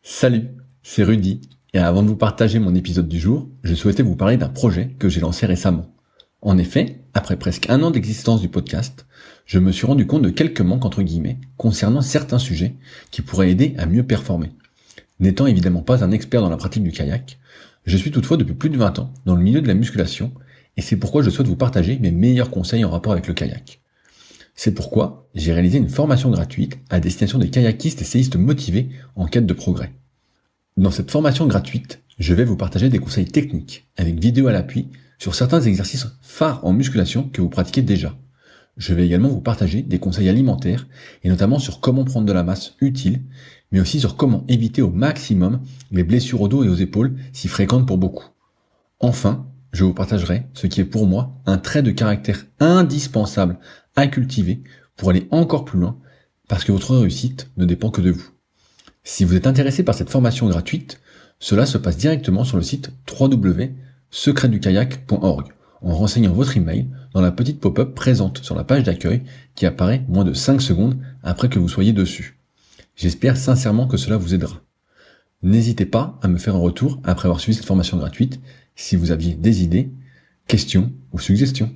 Salut, c'est Rudy, et avant de vous partager mon épisode du jour, je souhaitais vous parler d'un projet que j'ai lancé récemment. En effet, après presque un an d'existence du podcast, je me suis rendu compte de quelques manques entre guillemets concernant certains sujets qui pourraient aider à mieux performer. N'étant évidemment pas un expert dans la pratique du kayak, je suis toutefois depuis plus de 20 ans dans le milieu de la musculation, et c'est pourquoi je souhaite vous partager mes meilleurs conseils en rapport avec le kayak. C'est pourquoi j'ai réalisé une formation gratuite à destination des kayakistes et séistes motivés en quête de progrès. Dans cette formation gratuite, je vais vous partager des conseils techniques, avec vidéo à l'appui, sur certains exercices phares en musculation que vous pratiquez déjà. Je vais également vous partager des conseils alimentaires, et notamment sur comment prendre de la masse utile, mais aussi sur comment éviter au maximum les blessures au dos et aux épaules si fréquentes pour beaucoup. Enfin, je vous partagerai ce qui est pour moi un trait de caractère indispensable à cultiver pour aller encore plus loin, parce que votre réussite ne dépend que de vous. Si vous êtes intéressé par cette formation gratuite, cela se passe directement sur le site www.secretdukayak.org en renseignant votre email dans la petite pop-up présente sur la page d'accueil qui apparaît moins de 5 secondes après que vous soyez dessus. J'espère sincèrement que cela vous aidera. N'hésitez pas à me faire un retour après avoir suivi cette formation gratuite si vous aviez des idées, questions ou suggestions.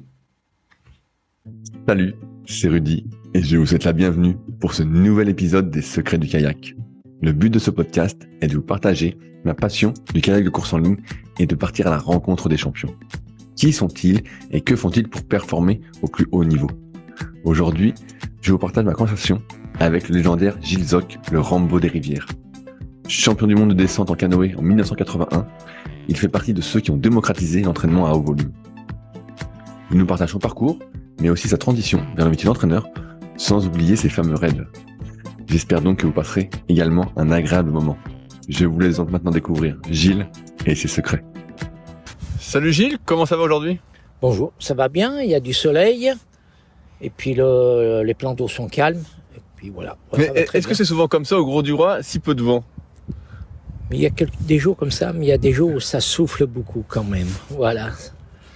Salut, c'est Rudy et je vous souhaite la bienvenue pour ce nouvel épisode des Secrets du kayak. Le but de ce podcast est de vous partager ma passion du kayak de course en ligne et de partir à la rencontre des champions. Qui sont-ils et que font-ils pour performer au plus haut niveau? Aujourd'hui, je vous partage ma conversation avec le légendaire Gilles Zoc, le Rambo des rivières. Champion du monde de descente en canoë en 1981, il fait partie de ceux qui ont démocratisé l'entraînement à haut volume. Il nous partage son parcours, mais aussi sa transition vers le métier d'entraîneur, sans oublier ses fameux rêves. J'espère donc que vous passerez également un agréable moment. Je vous laisse donc maintenant découvrir Gilles et ses secrets. Salut Gilles, comment ça va aujourd'hui? Bonjour, ça va bien, il y a du soleil, et puis les plans d'eau sont calmes, et puis voilà. Mais est-ce que c'est souvent comme ça au Gros du Roi, si peu de vent? Mais il y a des jours comme ça, mais il y a des jours où ça souffle beaucoup quand même, voilà.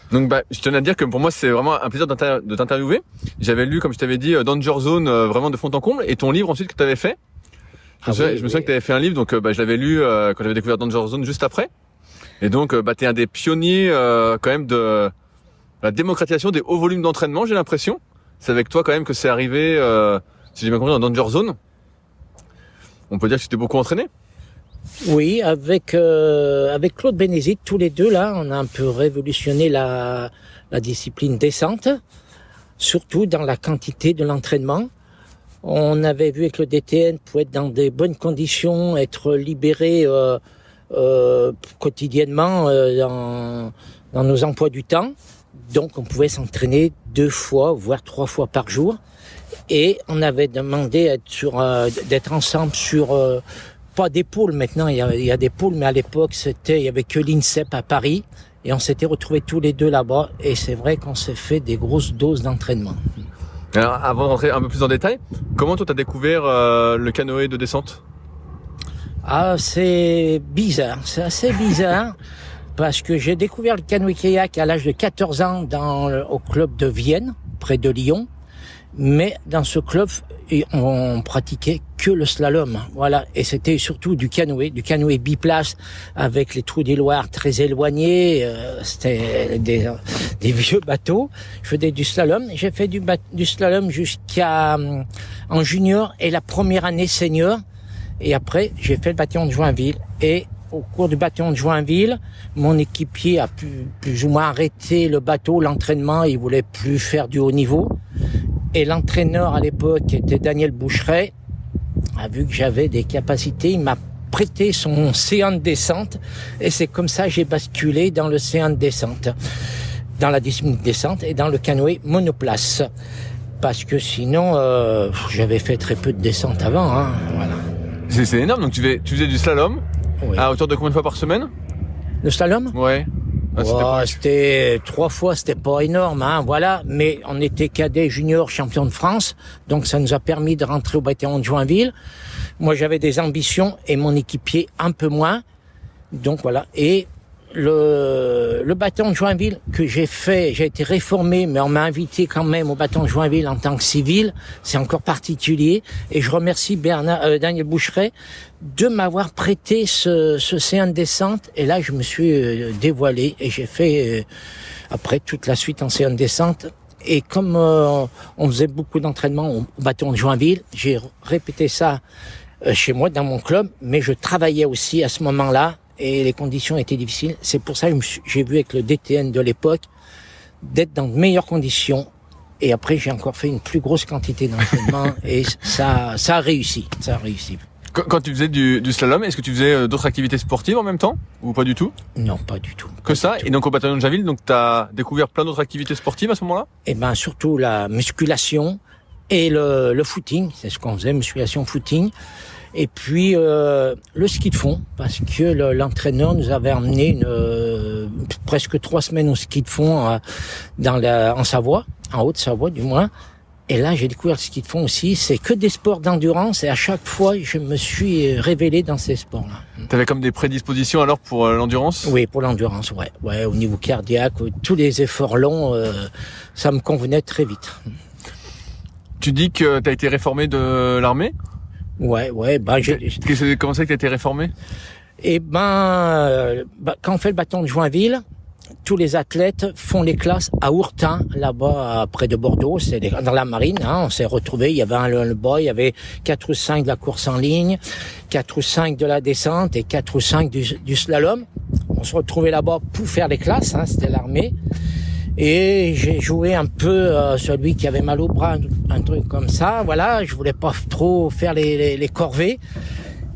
Donc je tenais à dire que pour moi c'est vraiment un plaisir de t'interviewer. J'avais lu, comme je t'avais dit, Danger Zone vraiment de fond en comble, et ton livre ensuite que tu avais fait. Je me souviens que tu avais fait un livre, donc je l'avais lu quand j'avais découvert Danger Zone juste après. Et donc tu es un des pionniers quand même de la démocratisation des hauts volumes d'entraînement, j'ai l'impression. C'est avec toi quand même que c'est arrivé, si j'ai bien compris, dans Danger Zone. On peut dire que tu t'es beaucoup entraîné? Oui, avec Claude Bénézit, tous les deux là, on a un peu révolutionné la discipline descente, surtout dans la quantité de l'entraînement. On avait vu avec le DTN pour être dans des bonnes conditions, être libéré quotidiennement dans nos emplois du temps. Donc on pouvait s'entraîner 2 fois, voire 3 fois par jour. Et on avait demandé d'être ensemble sur pas des pôles maintenant, il y a des pôles, mais à l'époque il y avait que l'INSEP à Paris, et on s'était retrouvés tous les deux là-bas, et c'est vrai qu'on s'est fait des grosses doses d'entraînement. Alors avant de rentrer un peu plus en détail, comment toi t'as découvert le canoë de descente? Ah, c'est bizarre, c'est assez bizarre, parce que j'ai découvert le canoë-kayak à l'âge de 14 ans au club de Vienne, près de Lyon. Mais dans ce club, on pratiquait que le slalom, voilà. Et c'était surtout du canoë biplace avec les trous des Loirs très éloignés. C'était des vieux bateaux. Je faisais du slalom. J'ai fait du slalom jusqu'à en junior et la première année senior. Et après, j'ai fait le bataillon de Joinville. Et au cours du bataillon de Joinville, mon équipier a plus ou moins arrêté le bateau, l'entraînement. Il voulait plus faire du haut niveau. Et l'entraîneur à l'époque, qui était Daniel Boucheret, a vu que j'avais des capacités. Il m'a prêté son séant de descente. Et c'est comme ça que j'ai basculé dans le séant de descente, dans la discipline de descente et dans le canoë monoplace. Parce que sinon, j'avais fait très peu de descente avant. Hein, voilà. C'est énorme, donc tu faisais du slalom, oui. À hauteur de combien de fois par semaine? Le slalom? Ouais. C'était 3 fois, c'était pas énorme, hein, voilà. Mais on était cadet junior champion de France, donc ça nous a permis de rentrer au bataillon de Joinville. Moi, j'avais des ambitions et mon équipier un peu moins. Donc voilà. Et le bâton de Joinville que j'ai été réformé, mais on m'a invité quand même au bâton de Joinville en tant que civil. C'est encore particulier. Et je remercie Daniel Boucheret de m'avoir prêté ce C1 de descente. Et là, je me suis dévoilé et j'ai fait après toute la suite en C1 de descente. Et comme on faisait beaucoup d'entraînement au bâton de Joinville, j'ai répété ça chez moi dans mon club, mais je travaillais aussi à ce moment-là. Et les conditions étaient difficiles. C'est pour ça que j'ai vu avec le DTN de l'époque d'être dans de meilleures conditions. Et après, j'ai encore fait une plus grosse quantité d'entraînement et ça a réussi. Ça a réussi. Quand tu faisais du slalom, est-ce que tu faisais d'autres activités sportives en même temps ou pas du tout? Non, pas du tout. Que ça? Et donc au bataillon de Joinville, donc t'as découvert plein d'autres activités sportives à ce moment-là? Eh ben, surtout la musculation et le footing. C'est ce qu'on faisait, musculation, footing. Et puis le ski de fond, parce que l'entraîneur nous avait emmené presque 3 semaines au ski de fond en Savoie, en Haute-Savoie du moins. Et là, j'ai découvert le ski de fond aussi. C'est que des sports d'endurance et à chaque fois, je me suis révélé dans ces sports-là. T'avais comme des prédispositions alors pour l'endurance? Ouais, pour l'endurance, ouais. Au niveau cardiaque, tous les efforts longs, ça me convenait très vite. Tu dis que t'as été réformé de l'armée? Ouais. Comment ça que t'as été réformé? Quand on fait le bâton de Joinville, tous les athlètes font les classes à Ourtin, là-bas, près de Bordeaux. C'est dans la marine, hein. On s'est retrouvés. Il y avait le bois, il y avait 4 ou 5 de la course en ligne, 4 ou 5 de la descente et 4 ou 5 du slalom. On se retrouvait là-bas pour faire les classes, hein. C'était l'armée. Et j'ai joué un peu celui qui avait mal au bras, un truc comme ça. Voilà, je voulais pas trop faire les corvées.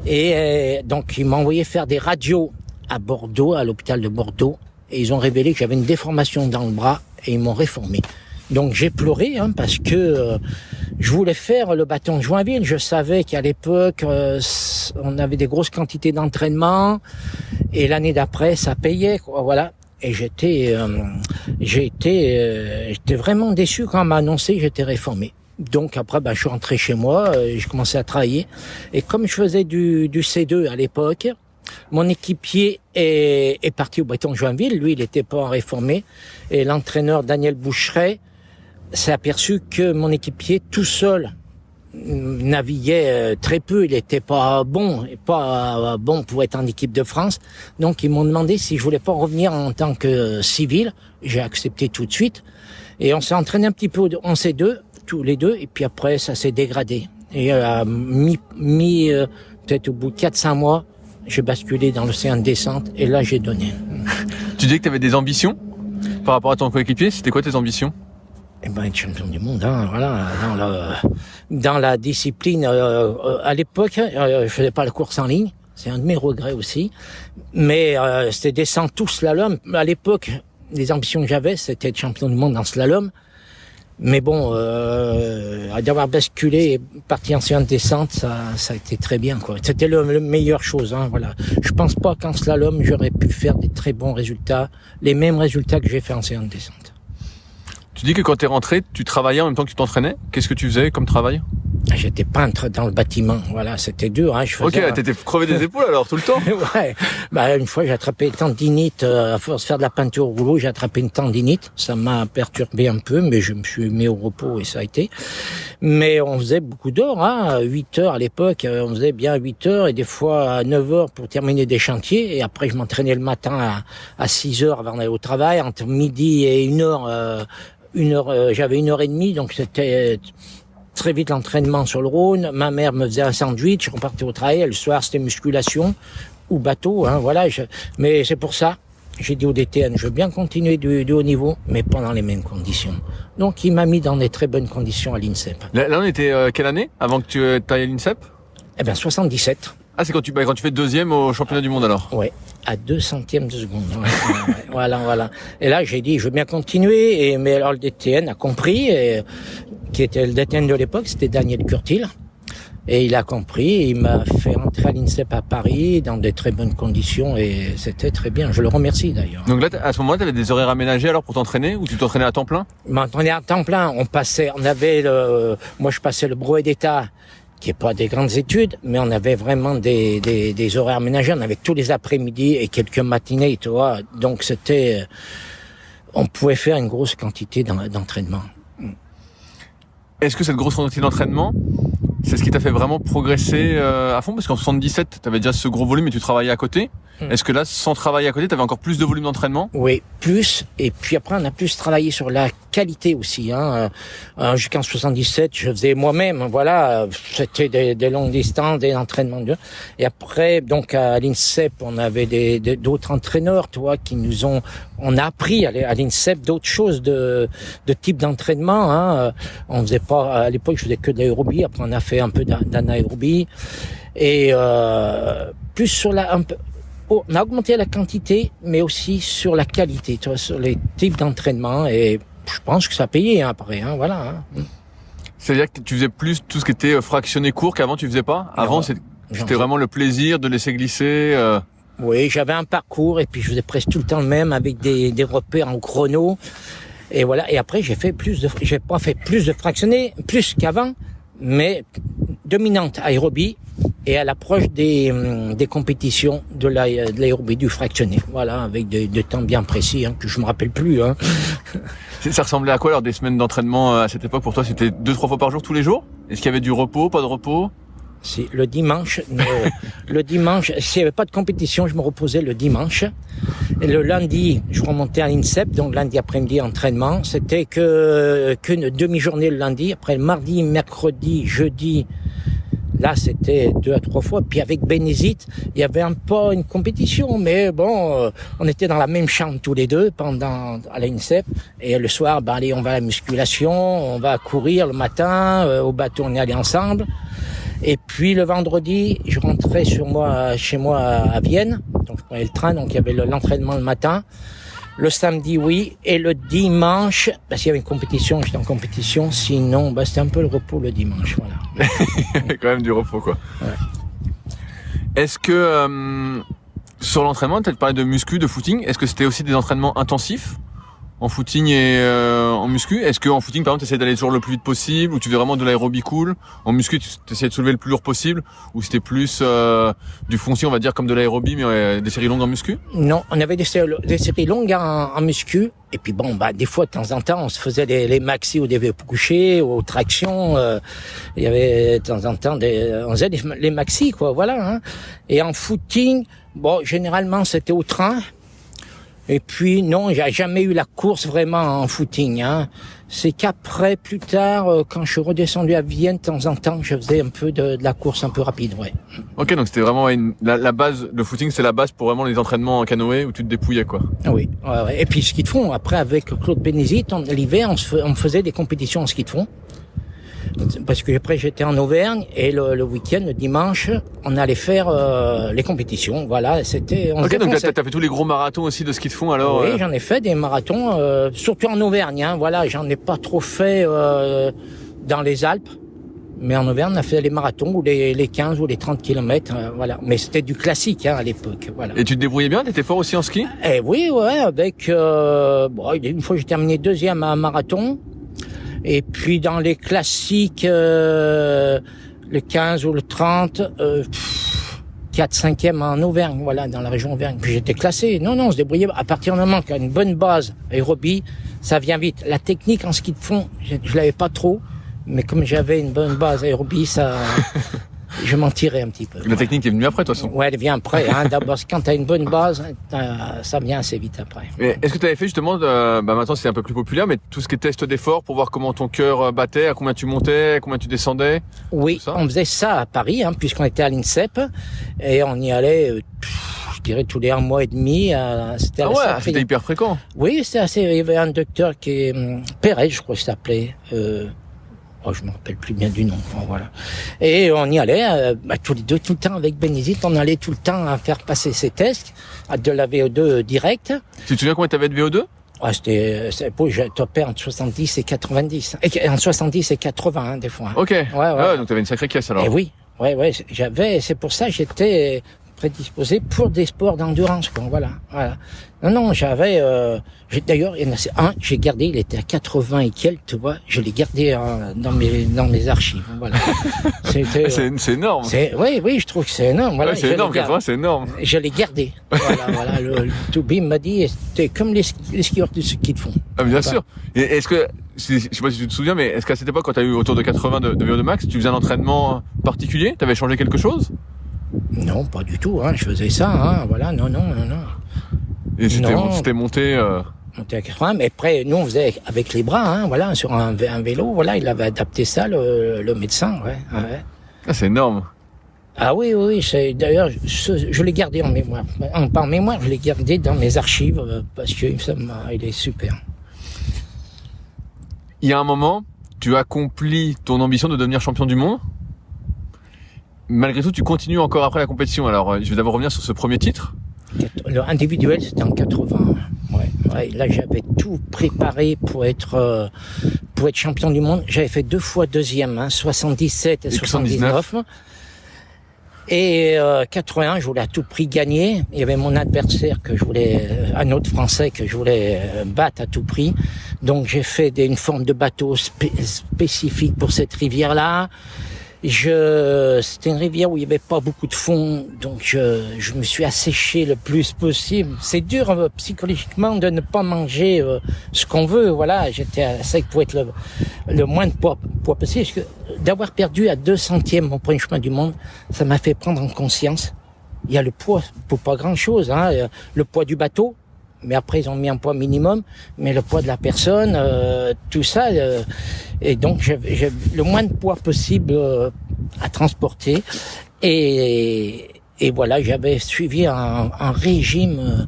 Et donc, ils m'ont envoyé faire des radios à Bordeaux, à l'hôpital de Bordeaux. Et ils ont révélé que j'avais une déformation dans le bras et ils m'ont réformé. Donc, j'ai pleuré parce que je voulais faire le bâton de Joinville. Je savais qu'à l'époque, on avait des grosses quantités d'entraînement. Et l'année d'après, ça payait, quoi. Voilà. Et j'étais vraiment déçu quand on m'a annoncé que j'étais réformé. Donc après, je suis rentré chez moi, j'ai commencé à travailler. Et comme je faisais du C2 à l'époque, mon équipier est parti au bâton de Joinville. Lui, il n'était pas réformé. Et l'entraîneur Daniel Boucheret s'est aperçu que mon équipier, tout seul, naviguait très peu, il était pas bon pour être en équipe de France. Donc ils m'ont demandé si je voulais pas revenir en tant que civil. J'ai accepté tout de suite et on s'est entraîné un petit peu en C2 tous les deux et puis après ça s'est dégradé. Et peut-être au bout de 4-5 mois, j'ai basculé dans l'océan de descente et là j'ai donné. Tu dis que tu avais des ambitions par rapport à ton coéquipier, c'était quoi tes ambitions? Être champion du monde, hein, voilà, dans la discipline. À l'époque, je faisais pas la course en ligne, c'est un de mes regrets aussi. Mais c'était descendre tout slalom. À l'époque, les ambitions que j'avais, c'était être champion du monde en slalom. Mais bon, d'avoir basculé et parti en séance de descente, ça a été très bien, quoi. C'était le meilleure chose, hein, voilà. Je pense pas qu'en slalom, j'aurais pu faire des très bons résultats, les mêmes résultats que j'ai fait en séance de descente. Tu dis que quand t'es rentré, tu travaillais en même temps que tu t'entraînais. Qu'est-ce que tu faisais comme travail? J'étais peintre dans le bâtiment, voilà, c'était dur, hein. T'étais crevé des épaules alors tout le temps? Ouais. Une fois j'ai attrapé une tendinite, à force de faire de la peinture au rouleau, j'ai attrapé une tendinite. Ça m'a perturbé un peu, mais je me suis mis au repos et ça a été. Mais on faisait beaucoup d'heures, hein. 8 heures à l'époque, on faisait bien 8 heures et des fois à 9 heures pour terminer des chantiers. Et après je m'entraînais le matin à 6 heures avant d'aller au travail. Entre midi et 1 heure, j'avais 1 heure et demie, donc c'était très vite l'entraînement sur le Rhône. Ma mère me faisait un sandwich, je repartais au travail. Le soir, c'était musculation ou bateau, hein, voilà. Mais c'est pour ça, j'ai dit au DTN, je veux bien continuer du haut niveau, mais pas dans les mêmes conditions. Donc, il m'a mis dans des très bonnes conditions à l'INSEP. Là, on était quelle année avant que tu ailles à l'INSEP? 77. Ah, c'est quand tu fais deuxième au championnat du monde alors? Ouais, à 2 centièmes de seconde. Ouais, voilà. Et là, j'ai dit, je veux bien continuer. Mais alors, le DTN a compris, qui était le DTN de l'époque, c'était Daniel Curtil. Et il a compris, il m'a fait rentrer à l'INSEP à Paris dans de très bonnes conditions et c'était très bien. Je le remercie d'ailleurs. Donc là, à ce moment-là, tu avais des horaires aménagés alors pour t'entraîner ou tu t'entraînais à temps plein? On m'entraînait à temps plein. Moi, je passais le brevet d'État qui est pas des grandes études, mais on avait vraiment des horaires aménagés. On avait tous les après-midi et quelques matinées, tu vois. Donc c'était, on pouvait faire une grosse quantité d'entraînement. Est-ce que cette grosse quantité d'entraînement, c'est ce qui t'a fait vraiment progresser à fond? Parce qu'en 77, tu avais déjà ce gros volume et tu travaillais à côté. Est-ce que là, sans travailler à côté, tu avais encore plus de volume d'entraînement? Oui, plus. Et puis après, on a plus travaillé sur la qualité aussi. Jusqu'en 77, je faisais moi-même. Voilà, c'était des longues distances, des entraînements. Et après, donc à l'INSEP, on avait d'autres entraîneurs, qui nous ont... On a appris à l'INSEP d'autres choses de type d'entraînement. On faisait pas... À l'époque, je faisais que de l'aérobie. Après, on a fait un peu d'anaérobie. Et plus sur on a augmenté la quantité, mais aussi sur la qualité, sur les types d'entraînement. Et je pense que ça a payé après. Voilà. C'est-à-dire que tu faisais plus tout ce qui était fractionné court qu'avant tu faisais pas? Avant, c'était vraiment le plaisir de laisser glisser. Oui, j'avais un parcours et puis je faisais presque tout le temps le même avec des repères en chrono. Et voilà. Et après, j'ai pas fait plus de fractionné, plus qu'avant, mais dominante aérobie. Et à l'approche des compétitions de l'aérobie, du fractionné, voilà, avec des temps bien précis, que je me rappelle plus. Ça ressemblait à quoi alors des semaines d'entraînement à cette époque pour toi? C'était 2-3 fois par jour, tous les jours? Est-ce qu'il y avait du repos, pas de repos? Si, le dimanche, s'il n'y avait pas de compétition, je me reposais le dimanche. Et le lundi, je remontais à l'INSEP, donc lundi après-midi entraînement. C'était qu'une demi-journée le lundi. Après le mardi, mercredi, jeudi. Là, c'était 2 à 3 fois. Puis avec Bénézite, il y avait pas une compétition, mais bon, on était dans la même chambre tous les deux à l'INSEP. Et le soir, allez, on va à la musculation, on va courir le matin, au bateau, on est allés ensemble. Et puis le vendredi, je rentrais chez moi à Vienne. Donc je prenais le train, donc il y avait l'entraînement le matin. Le samedi, oui. Et le dimanche, parce qu'il y avait une compétition, j'étais en compétition. Sinon, c'était un peu le repos le dimanche, voilà. Il y a quand même du repos, quoi. Ouais. Est-ce que, sur l'entraînement, tu as parlé de muscu, de footing. Est-ce que c'était aussi des entraînements intensifs? En footing et en muscu? Est-ce qu'en footing, par exemple, tu essayais d'aller toujours le plus vite possible, ou tu faisais vraiment de l'aérobie cool? En muscu, tu essayais de soulever le plus lourd possible, ou c'était plus du foncier, on va dire, comme de l'aérobie, mais des séries longues en muscu? Non, on avait des séries longues en muscu. Et puis des fois, de temps en temps, on se faisait les maxi au développé couché, aux tractions. Il y avait de temps en temps on faisait les maxi, quoi, voilà. Et en footing, généralement, c'était au train. Et puis non, j'ai jamais eu la course vraiment en footing. C'est qu'après, plus tard, quand je suis redescendu à Vienne, de temps en temps, je faisais un peu de la course un peu rapide, ouais. Ok, donc c'était vraiment la base, le footing, c'est la base pour vraiment les entraînements en canoë où tu te dépouillais, quoi. Oui, ouais. Et puis ski de fond, après avec Claude Bénézite, l'hiver, on faisait des compétitions en ski de fond. Parce que après j'étais en Auvergne et le week-end, le dimanche, on allait faire les compétitions. Voilà, c'était. Ok, donc t'as fait tous les gros marathons aussi de ski de fond alors? Oui, j'en ai fait des marathons, surtout en Auvergne. Voilà, j'en ai pas trop fait dans les Alpes, mais en Auvergne on a fait les marathons ou les 15 ou les 30 kilomètres. Voilà, mais c'était du classique à l'époque. Voilà. Et tu te débrouillais bien? T'étais fort aussi en ski? Oui, ouais, avec une fois j'ai terminé 2e à un marathon. Et puis dans les classiques, le 15 ou le 30, 4, 5e en Auvergne, voilà, dans la région Auvergne. Puis j'étais classé. Non, on se débrouillait. À partir du moment qu'il y a une bonne base aérobie, ça vient vite. La technique en ski de fond, je l'avais pas trop, mais comme j'avais une bonne base aérobie, je m'en tirais un petit peu. La technique est venue après, de toute façon. Ouais, elle vient après. D'abord, quand t'as une bonne base, ça vient assez vite après. Et est-ce que tu avais fait justement, maintenant c'est un peu plus populaire, mais tout ce qui est test d'effort pour voir comment ton cœur battait, à combien tu montais, à combien tu descendais? Oui, on faisait ça à Paris, puisqu'on était à l'INSEP, et on y allait, je dirais tous les 1 mois et demi. C'était hyper fréquent. Oui, c'était assez. Il y avait un docteur qui Perret, je crois qu'il s'appelait. Je me rappelle plus bien du nom. Voilà. Et on y allait tous les deux tout le temps avec Bénézite. On allait tout le temps à faire passer ces tests de la VO2 direct. Tu te souviens combien tu avais de VO2? C'était je topais entre 70 et 90. Et entre 70 et 80 des fois. Ok. Ouais, donc tu avais une sacrée caisse alors. Et oui. Ouais, j'avais. C'est pour ça que j'étais prédisposé pour des sports d'endurance, quoi. Voilà. Non, d'ailleurs, il y en a un, j'ai gardé, il était à 80 et quelques, tu vois, je l'ai gardé dans mes archives. Voilà. C'est énorme. Oui, je trouve que c'est énorme. Voilà, c'est énorme, 80, c'est énorme. Je l'ai gardé. Voilà. Le Toubib m'a dit, c'était comme les skieurs de ski de fond. Ah, bien sûr. Et est-ce que, je sais pas si tu te souviens, mais est-ce qu'à cette époque, quand tu as eu autour de 80 de VO2 max, tu faisais un entraînement particulier? T'avais changé quelque chose? Non, pas du tout, je faisais ça, voilà, non. Et c'était monté, Monté à 80, mais après, nous, on faisait avec les bras, voilà, sur un vélo, voilà, il avait adapté ça, le médecin, ouais. Ah, c'est énorme. Ah oui, d'ailleurs, je l'ai gardé en mémoire. Pas en mémoire, je l'ai gardé dans mes archives, parce que il est super. Il y a un moment, tu accomplis ton ambition de devenir champion du monde. Malgré tout, tu continues encore après la compétition. Alors, je vais d'abord revenir sur ce premier titre. Le individuel, c'était en 80. Ouais, là, j'avais tout préparé pour être champion du monde. J'avais fait 2 fois deuxième, 77 et 79. Et 81, je voulais à tout prix gagner. Il y avait mon adversaire un autre Français que je voulais battre à tout prix. Donc j'ai fait une forme de bateau spécifique pour cette rivière-là. C'était une rivière où il y avait pas beaucoup de fond, donc je me suis asséché le plus possible. C'est dur psychologiquement de ne pas manger ce qu'on veut. Voilà, j'étais à sec pour être le moins de poids possible. Parce que d'avoir perdu à 2 centièmes mon premier chemin du monde, ça m'a fait prendre en conscience. Il y a le poids pour pas grand-chose, le poids du bateau. Mais après, ils ont mis un poids minimum, mais le poids de la personne, tout ça, et donc j'ai le moins de poids possible à transporter. Et voilà, j'avais suivi un régime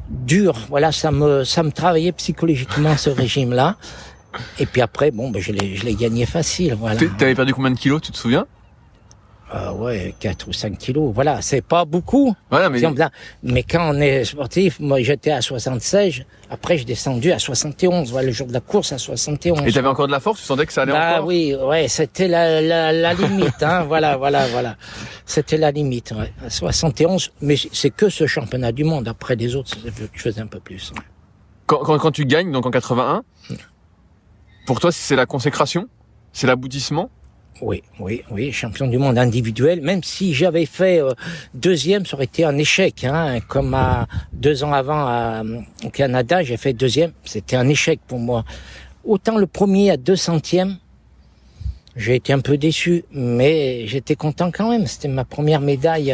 dur. Voilà, ça me travaillait psychologiquement ce régime-là. Et puis après, je l'ai gagné facile. Voilà. T'avais perdu combien de kilos, tu te souviens? 4 ou 5 kilos. Voilà, c'est pas beaucoup. Voilà, mais quand on est sportif, moi j'étais à 76, après j'ai descendu à 71, le jour de la course à 71. Et t'avais encore de la force, tu sentais que ça allait encore? Oui, c'était la limite, voilà. C'était la limite, à 71, mais c'est que ce championnat du monde. Après les autres, je faisais un peu plus. Quand tu gagnes, donc en 81, pour toi, c'est la consécration? C'est l'aboutissement? Oui, champion du monde individuel. Même si j'avais fait deuxième, ça aurait été un échec. Comme 2 ans avant au Canada, j'ai fait deuxième. C'était un échec pour moi. Autant le premier à 2 centièmes, j'ai été un peu déçu, mais j'étais content quand même. C'était ma première médaille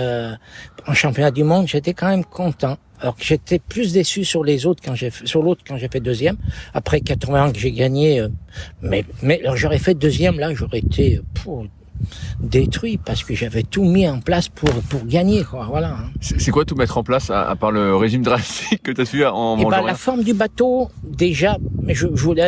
en championnat du monde. J'étais quand même content. Alors que j'étais plus déçu sur l'autre quand j'ai fait deuxième. Après 81 que j'ai gagné, mais alors j'aurais fait deuxième là, j'aurais été détruit parce que j'avais tout mis en place pour gagner, quoi. Voilà. C'est quoi tout mettre en place à part le régime drastique que tu as suivi en mangeant rien? La forme du bateau, déjà,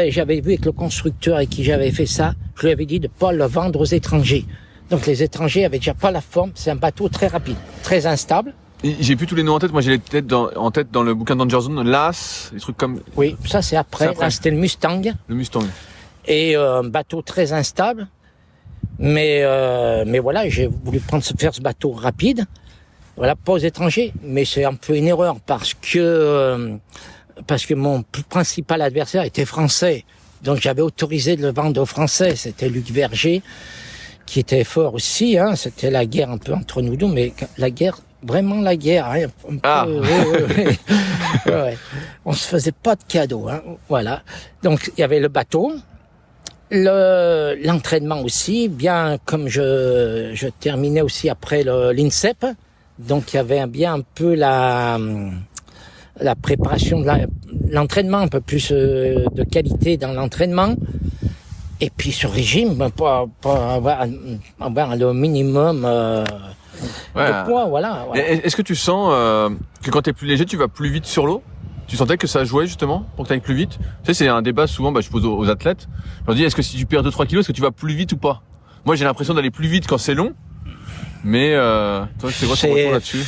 j'avais vu avec le constructeur avec qui j'avais fait ça, je lui avais dit de pas le vendre aux étrangers. Donc les étrangers avaient déjà pas la forme. C'est un bateau très rapide, très instable. J'ai plus tous les noms en tête. Moi, j'ai les têtes en tête dans le bouquin Danger Zone. L'As, des trucs comme. Oui, ça c'est après. Là, c'était le Mustang. Le Mustang. Et un bateau très instable. Mais voilà, j'ai voulu faire ce bateau rapide. Voilà, pas aux étrangers. Mais c'est un peu une erreur parce que mon principal adversaire était français. Donc j'avais autorisé de le vendre aux Français. C'était Luc Verger, qui était fort aussi. C'était la guerre un peu entre nous deux, mais vraiment la guerre. Ouais. On se faisait pas de cadeaux. Voilà. Donc il y avait le bateau, l'entraînement aussi. Bien comme je terminais aussi après l'INSEP, donc il y avait bien un peu la préparation de l'entraînement, un peu plus de qualité dans l'entraînement. Et puis ce régime, pour avoir le minimum de poids, voilà. Est-leur que tu sens que quand t'es plus léger, tu vas plus vite sur l'eau? Tu sentais que ça jouait justement pour que t'ailles plus vite? Tu sais, c'est un débat souvent, je pose aux athlètes. Je leur dis, est-ce que si tu perds 2-3 kilos, est-ce que tu vas plus vite ou pas? Moi, j'ai l'impression d'aller plus vite quand c'est long. Mais toi, c'est quoi ton retour là-dessus?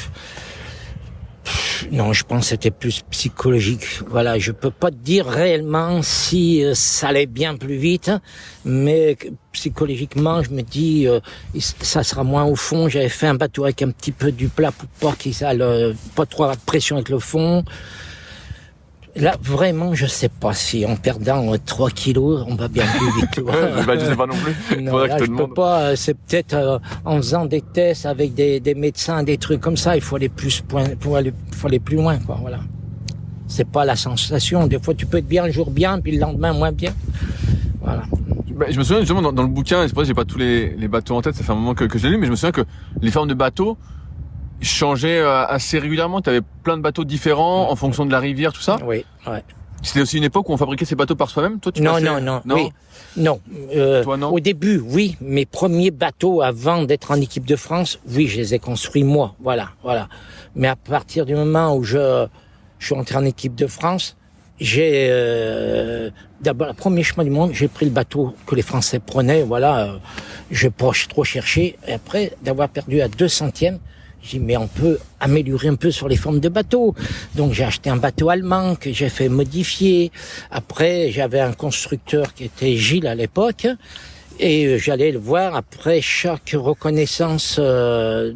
Non, je pense que c'était plus psychologique. Voilà, je peux pas te dire réellement si ça allait bien plus vite, mais psychologiquement, je me dis ça sera moins au fond. J'avais fait un bateau avec un petit peu du plat pour pas qu'il ait pas trop de pression avec le fond. Là, vraiment, je sais pas si en perdant 3 kilos, on va bien plus vite. Je sais pas non plus. Non, là, je peux pas. C'est peut-être en faisant des tests avec des médecins, des trucs comme ça. Il faut aller faut aller plus loin, quoi. Voilà. C'est pas la sensation. Des fois, tu peux être bien un jour bien, puis le lendemain moins bien. Voilà. Je me souviens justement dans le bouquin, c'est pour ça que j'ai pas tous les bateaux en tête. Ça fait un moment que je l'ai lu, mais je me souviens que les formes de bateaux changeaient assez régulièrement. Tu avais plein de bateaux différents en fonction de la rivière, tout ça. Oui, ouais. C'était aussi une époque où on fabriquait ces bateaux par soi-même. Toi, Non. Oui. Non. Toi, non. Au début, oui. Mes premiers bateaux, avant d'être en équipe de France, oui, je les ai construits moi. Voilà. Mais à partir du moment où je suis entré en équipe de France, j'ai d'abord le premier chemin du monde, j'ai pris le bateau que les Français prenaient. Voilà. Je n'ai pas trop cherché. Et après, d'avoir perdu à 2 centièmes, j'ai dit, mais on peut améliorer un peu sur les formes de bateaux. Donc, j'ai acheté un bateau allemand que j'ai fait modifier. Après, j'avais un constructeur qui était Gilles à l'époque. Et j'allais le voir après chaque reconnaissance un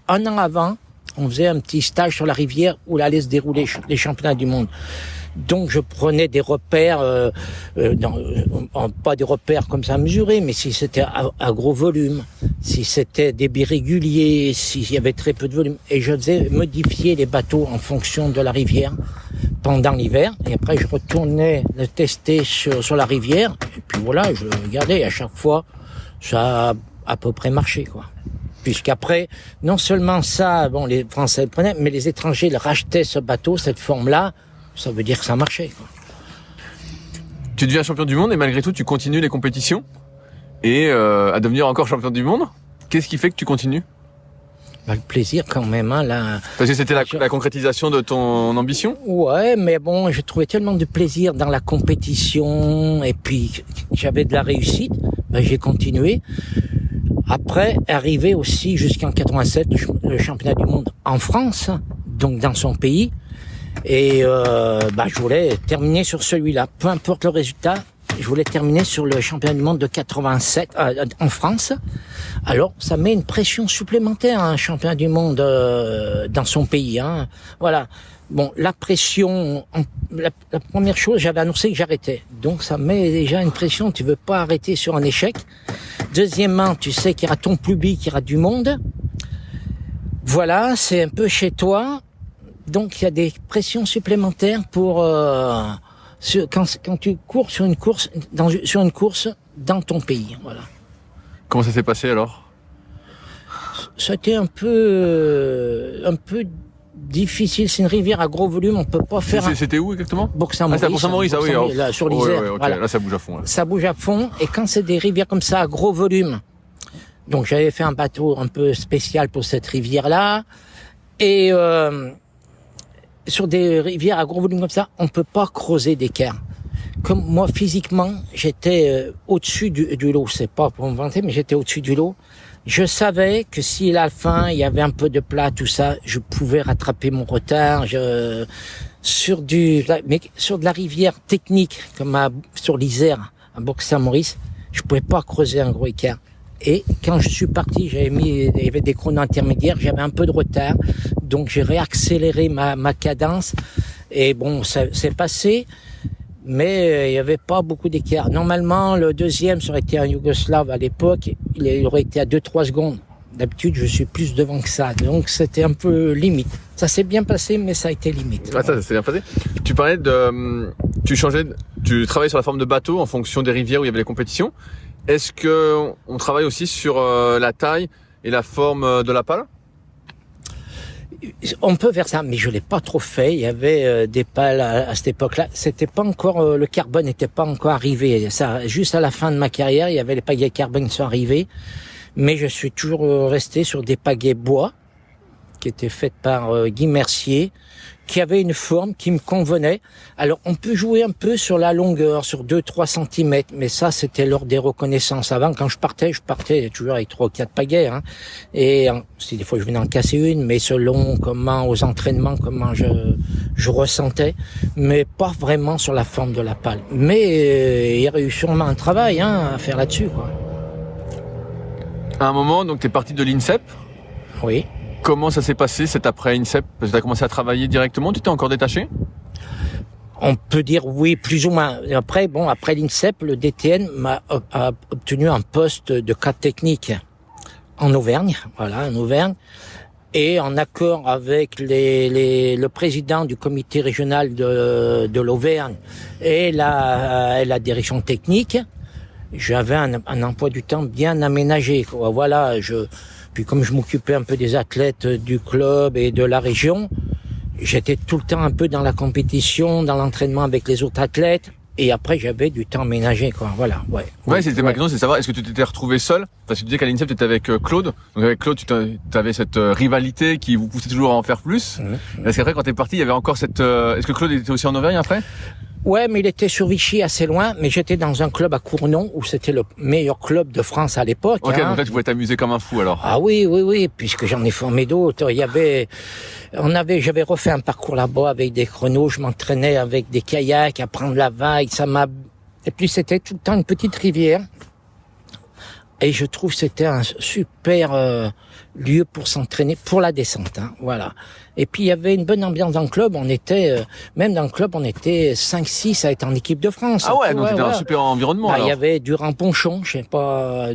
an avant. On faisait un petit stage sur la rivière où allaient se dérouler les championnats du monde. Donc je prenais des repères, pas des repères comme ça mesurés, mais si c'était à gros volume, si c'était débit régulier, s'il y avait très peu de volume, et je faisais modifier les bateaux en fonction de la rivière pendant l'hiver, et après je retournais le tester sur la rivière, et puis voilà, je le regardais, et à chaque fois, ça a à peu près marché, quoi. Puisqu'après, non seulement ça, bon, les Français le prenaient, mais les étrangers le rachetaient ce bateau, cette forme-là. Ça veut dire que ça marchait, quoi. Tu deviens champion du monde et malgré tout, tu continues les compétitions et à devenir encore champion du monde. Qu'est-ce qui fait que tu continues ? Le plaisir quand même, hein, là. Parce que c'était la concrétisation de ton ambition ? Ouais, mais bon, je trouvais tellement de plaisir dans la compétition et puis j'avais de la réussite, j'ai continué. Après, arrivé aussi jusqu'en 87, le championnat du monde en France, donc dans son pays. Et je voulais terminer sur celui-là. Peu importe le résultat, je voulais terminer sur le championnat du monde de 87 en France. Alors, ça met une pression supplémentaire à un championnat du monde dans son pays. Hein. Voilà. Bon, la pression, la première chose, j'avais annoncé que j'arrêtais. Donc, ça met déjà une pression. Tu veux pas arrêter sur un échec. Deuxièmement, tu sais qu'il y aura ton public, il y aura du monde. Voilà, c'est un peu chez toi. Donc, il y a des pressions supplémentaires pour quand tu cours sur une course dans ton pays. Voilà. Comment ça s'est passé alors ? C'était un peu difficile. C'est une rivière à gros volume. On peut pas faire. C'était où exactement ? Bourg-Saint-Maurice. C'est à Bourg-Saint-Maurice, oui. Là, sur l'Isère. Ouais, okay. Voilà. Là, ça bouge à fond. Là. Ça bouge à fond. Et quand c'est des rivières comme ça à gros volume, donc j'avais fait un bateau un peu spécial pour cette rivière-là. Et sur des rivières à gros volume comme ça, on peut pas creuser d'équerre. Comme moi, physiquement, j'étais au-dessus du lot. C'est pas pour me vanter, mais j'étais au-dessus du lot. Je savais que si à la fin, il y avait un peu de plat, tout ça, je pouvais rattraper mon retard. Sur de la rivière technique, comme sur l'Isère, à Bourg-Saint-Maurice, je pouvais pas creuser un gros équerre. Et quand je suis parti, il y avait des chronos intermédiaires, j'avais un peu de retard, donc j'ai réaccéléré ma cadence. Et bon, ça s'est passé, mais il y avait pas beaucoup d'écart. Normalement, le deuxième, ça aurait été un Yougoslave à l'époque, il aurait été à 2-3 secondes. D'habitude, je suis plus devant que ça, donc c'était un peu limite. Ça s'est bien passé, mais ça a été limite. Ah, ça s'est bien passé. Tu parlais tu travaillais sur la forme de bateau en fonction des rivières où il y avait les compétitions. Est-ce que on travaille aussi sur la taille et la forme de la pale ? On peut faire ça, mais je l'ai pas trop fait. Il y avait des pales à cette époque-là. C'était pas encore le carbone n'était pas encore arrivé. Ça, juste à la fin de ma carrière, il y avait les pagaies carbone qui sont arrivées. Mais je suis toujours resté sur des pagaies bois qui était faite par Guy Mercier, qui avait une forme qui me convenait. Alors, on peut jouer un peu sur la longueur, sur 2-3 centimètres, mais ça, c'était lors des reconnaissances. Avant, quand je partais toujours avec 3 ou 4 pagaies, hein. Et si des fois je venais en casser une, mais selon aux entraînements, comment je ressentais, mais pas vraiment sur la forme de la palle. Mais il y a eu sûrement un travail, hein, à faire là-dessus, quoi. À un moment, donc, t'es parti de l'INSEP. Oui. Comment ça s'est passé cet après INSEP? Parce que t'as commencé à travailler directement, tu t'es encore détaché? On peut dire oui, plus ou moins. Après l'INSEP, le DTN a obtenu un poste de cadre technique en Auvergne, en Auvergne, et en accord avec le président du comité régional de l'Auvergne et la direction technique, j'avais un emploi du temps bien aménagé, quoi. Voilà, puis comme je m'occupais un peu des athlètes du club et de la région, j'étais tout le temps un peu dans la compétition, dans l'entraînement avec les autres athlètes. Et après, j'avais du temps ménagé, quoi. Voilà, ouais. Ouais, c'était ma question, c'est de savoir, est-ce que tu t'étais retrouvé seul? Parce que tu disais qu'à l'INSEP, tu étais avec Claude. Donc avec Claude, tu avais cette rivalité qui vous poussait toujours à en faire plus. Est-ce qu'après, quand t'es parti, il y avait encore est-ce que Claude était aussi en Auvergne après? Ouais, mais il était sur Vichy, assez loin, mais j'étais dans un club à Cournon, où c'était le meilleur club de France à l'époque. Ok, donc là, tu pouvais t'amuser comme un fou, alors. Ah oui, puisque j'en ai formé d'autres. J'avais refait un parcours là-bas avec des chronos, je m'entraînais avec des kayaks, à prendre la vague, et puis c'était tout le temps une petite rivière. Et je trouve que c'était un super lieu pour s'entraîner, pour la descente, hein, voilà. Et puis il y avait une bonne ambiance dans le club. On était, même dans le club, on était 5-6 à être en équipe de France. Ah ouais, donc c'était un super environnement. Il y avait Durand-Ponchon,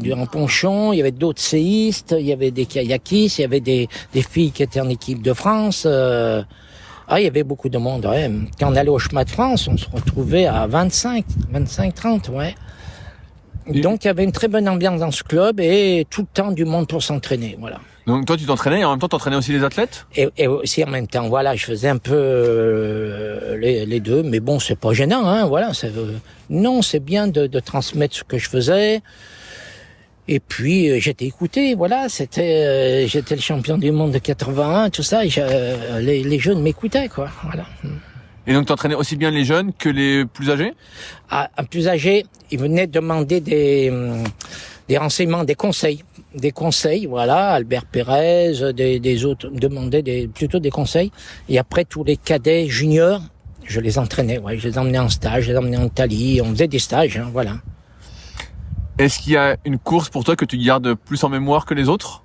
Durand-Ponchon, il y avait d'autres séistes, il y avait des kayakistes, il y avait des filles qui étaient en équipe de France. Il y avait beaucoup de monde, ouais. Quand on allait au chemin de France, on se retrouvait à 25-30, ouais. Donc il y avait une très bonne ambiance dans ce club et tout le temps du monde pour s'entraîner, voilà. Donc toi tu t'entraînais et en même temps t'entraînais aussi les athlètes? Et aussi en même temps, voilà, je faisais un peu les deux, mais bon, c'est pas gênant, hein, voilà. Non, c'est bien de transmettre ce que je faisais. Et puis j'étais écouté, voilà, j'étais le champion du monde de 81, tout ça, et les jeunes m'écoutaient, quoi, voilà. Et donc, t'entraînais aussi bien les jeunes que les plus âgés? Un plus âgé, il venait demander des renseignements, des conseils, voilà. Albert Pérez, des autres demandaient plutôt des conseils. Et après, tous les cadets juniors, je les entraînais, ouais. Je les emmenais en stage, je les emmenais en Italie, on faisait des stages, hein, voilà. Est-ce qu'il y a une course pour toi que tu gardes plus en mémoire que les autres?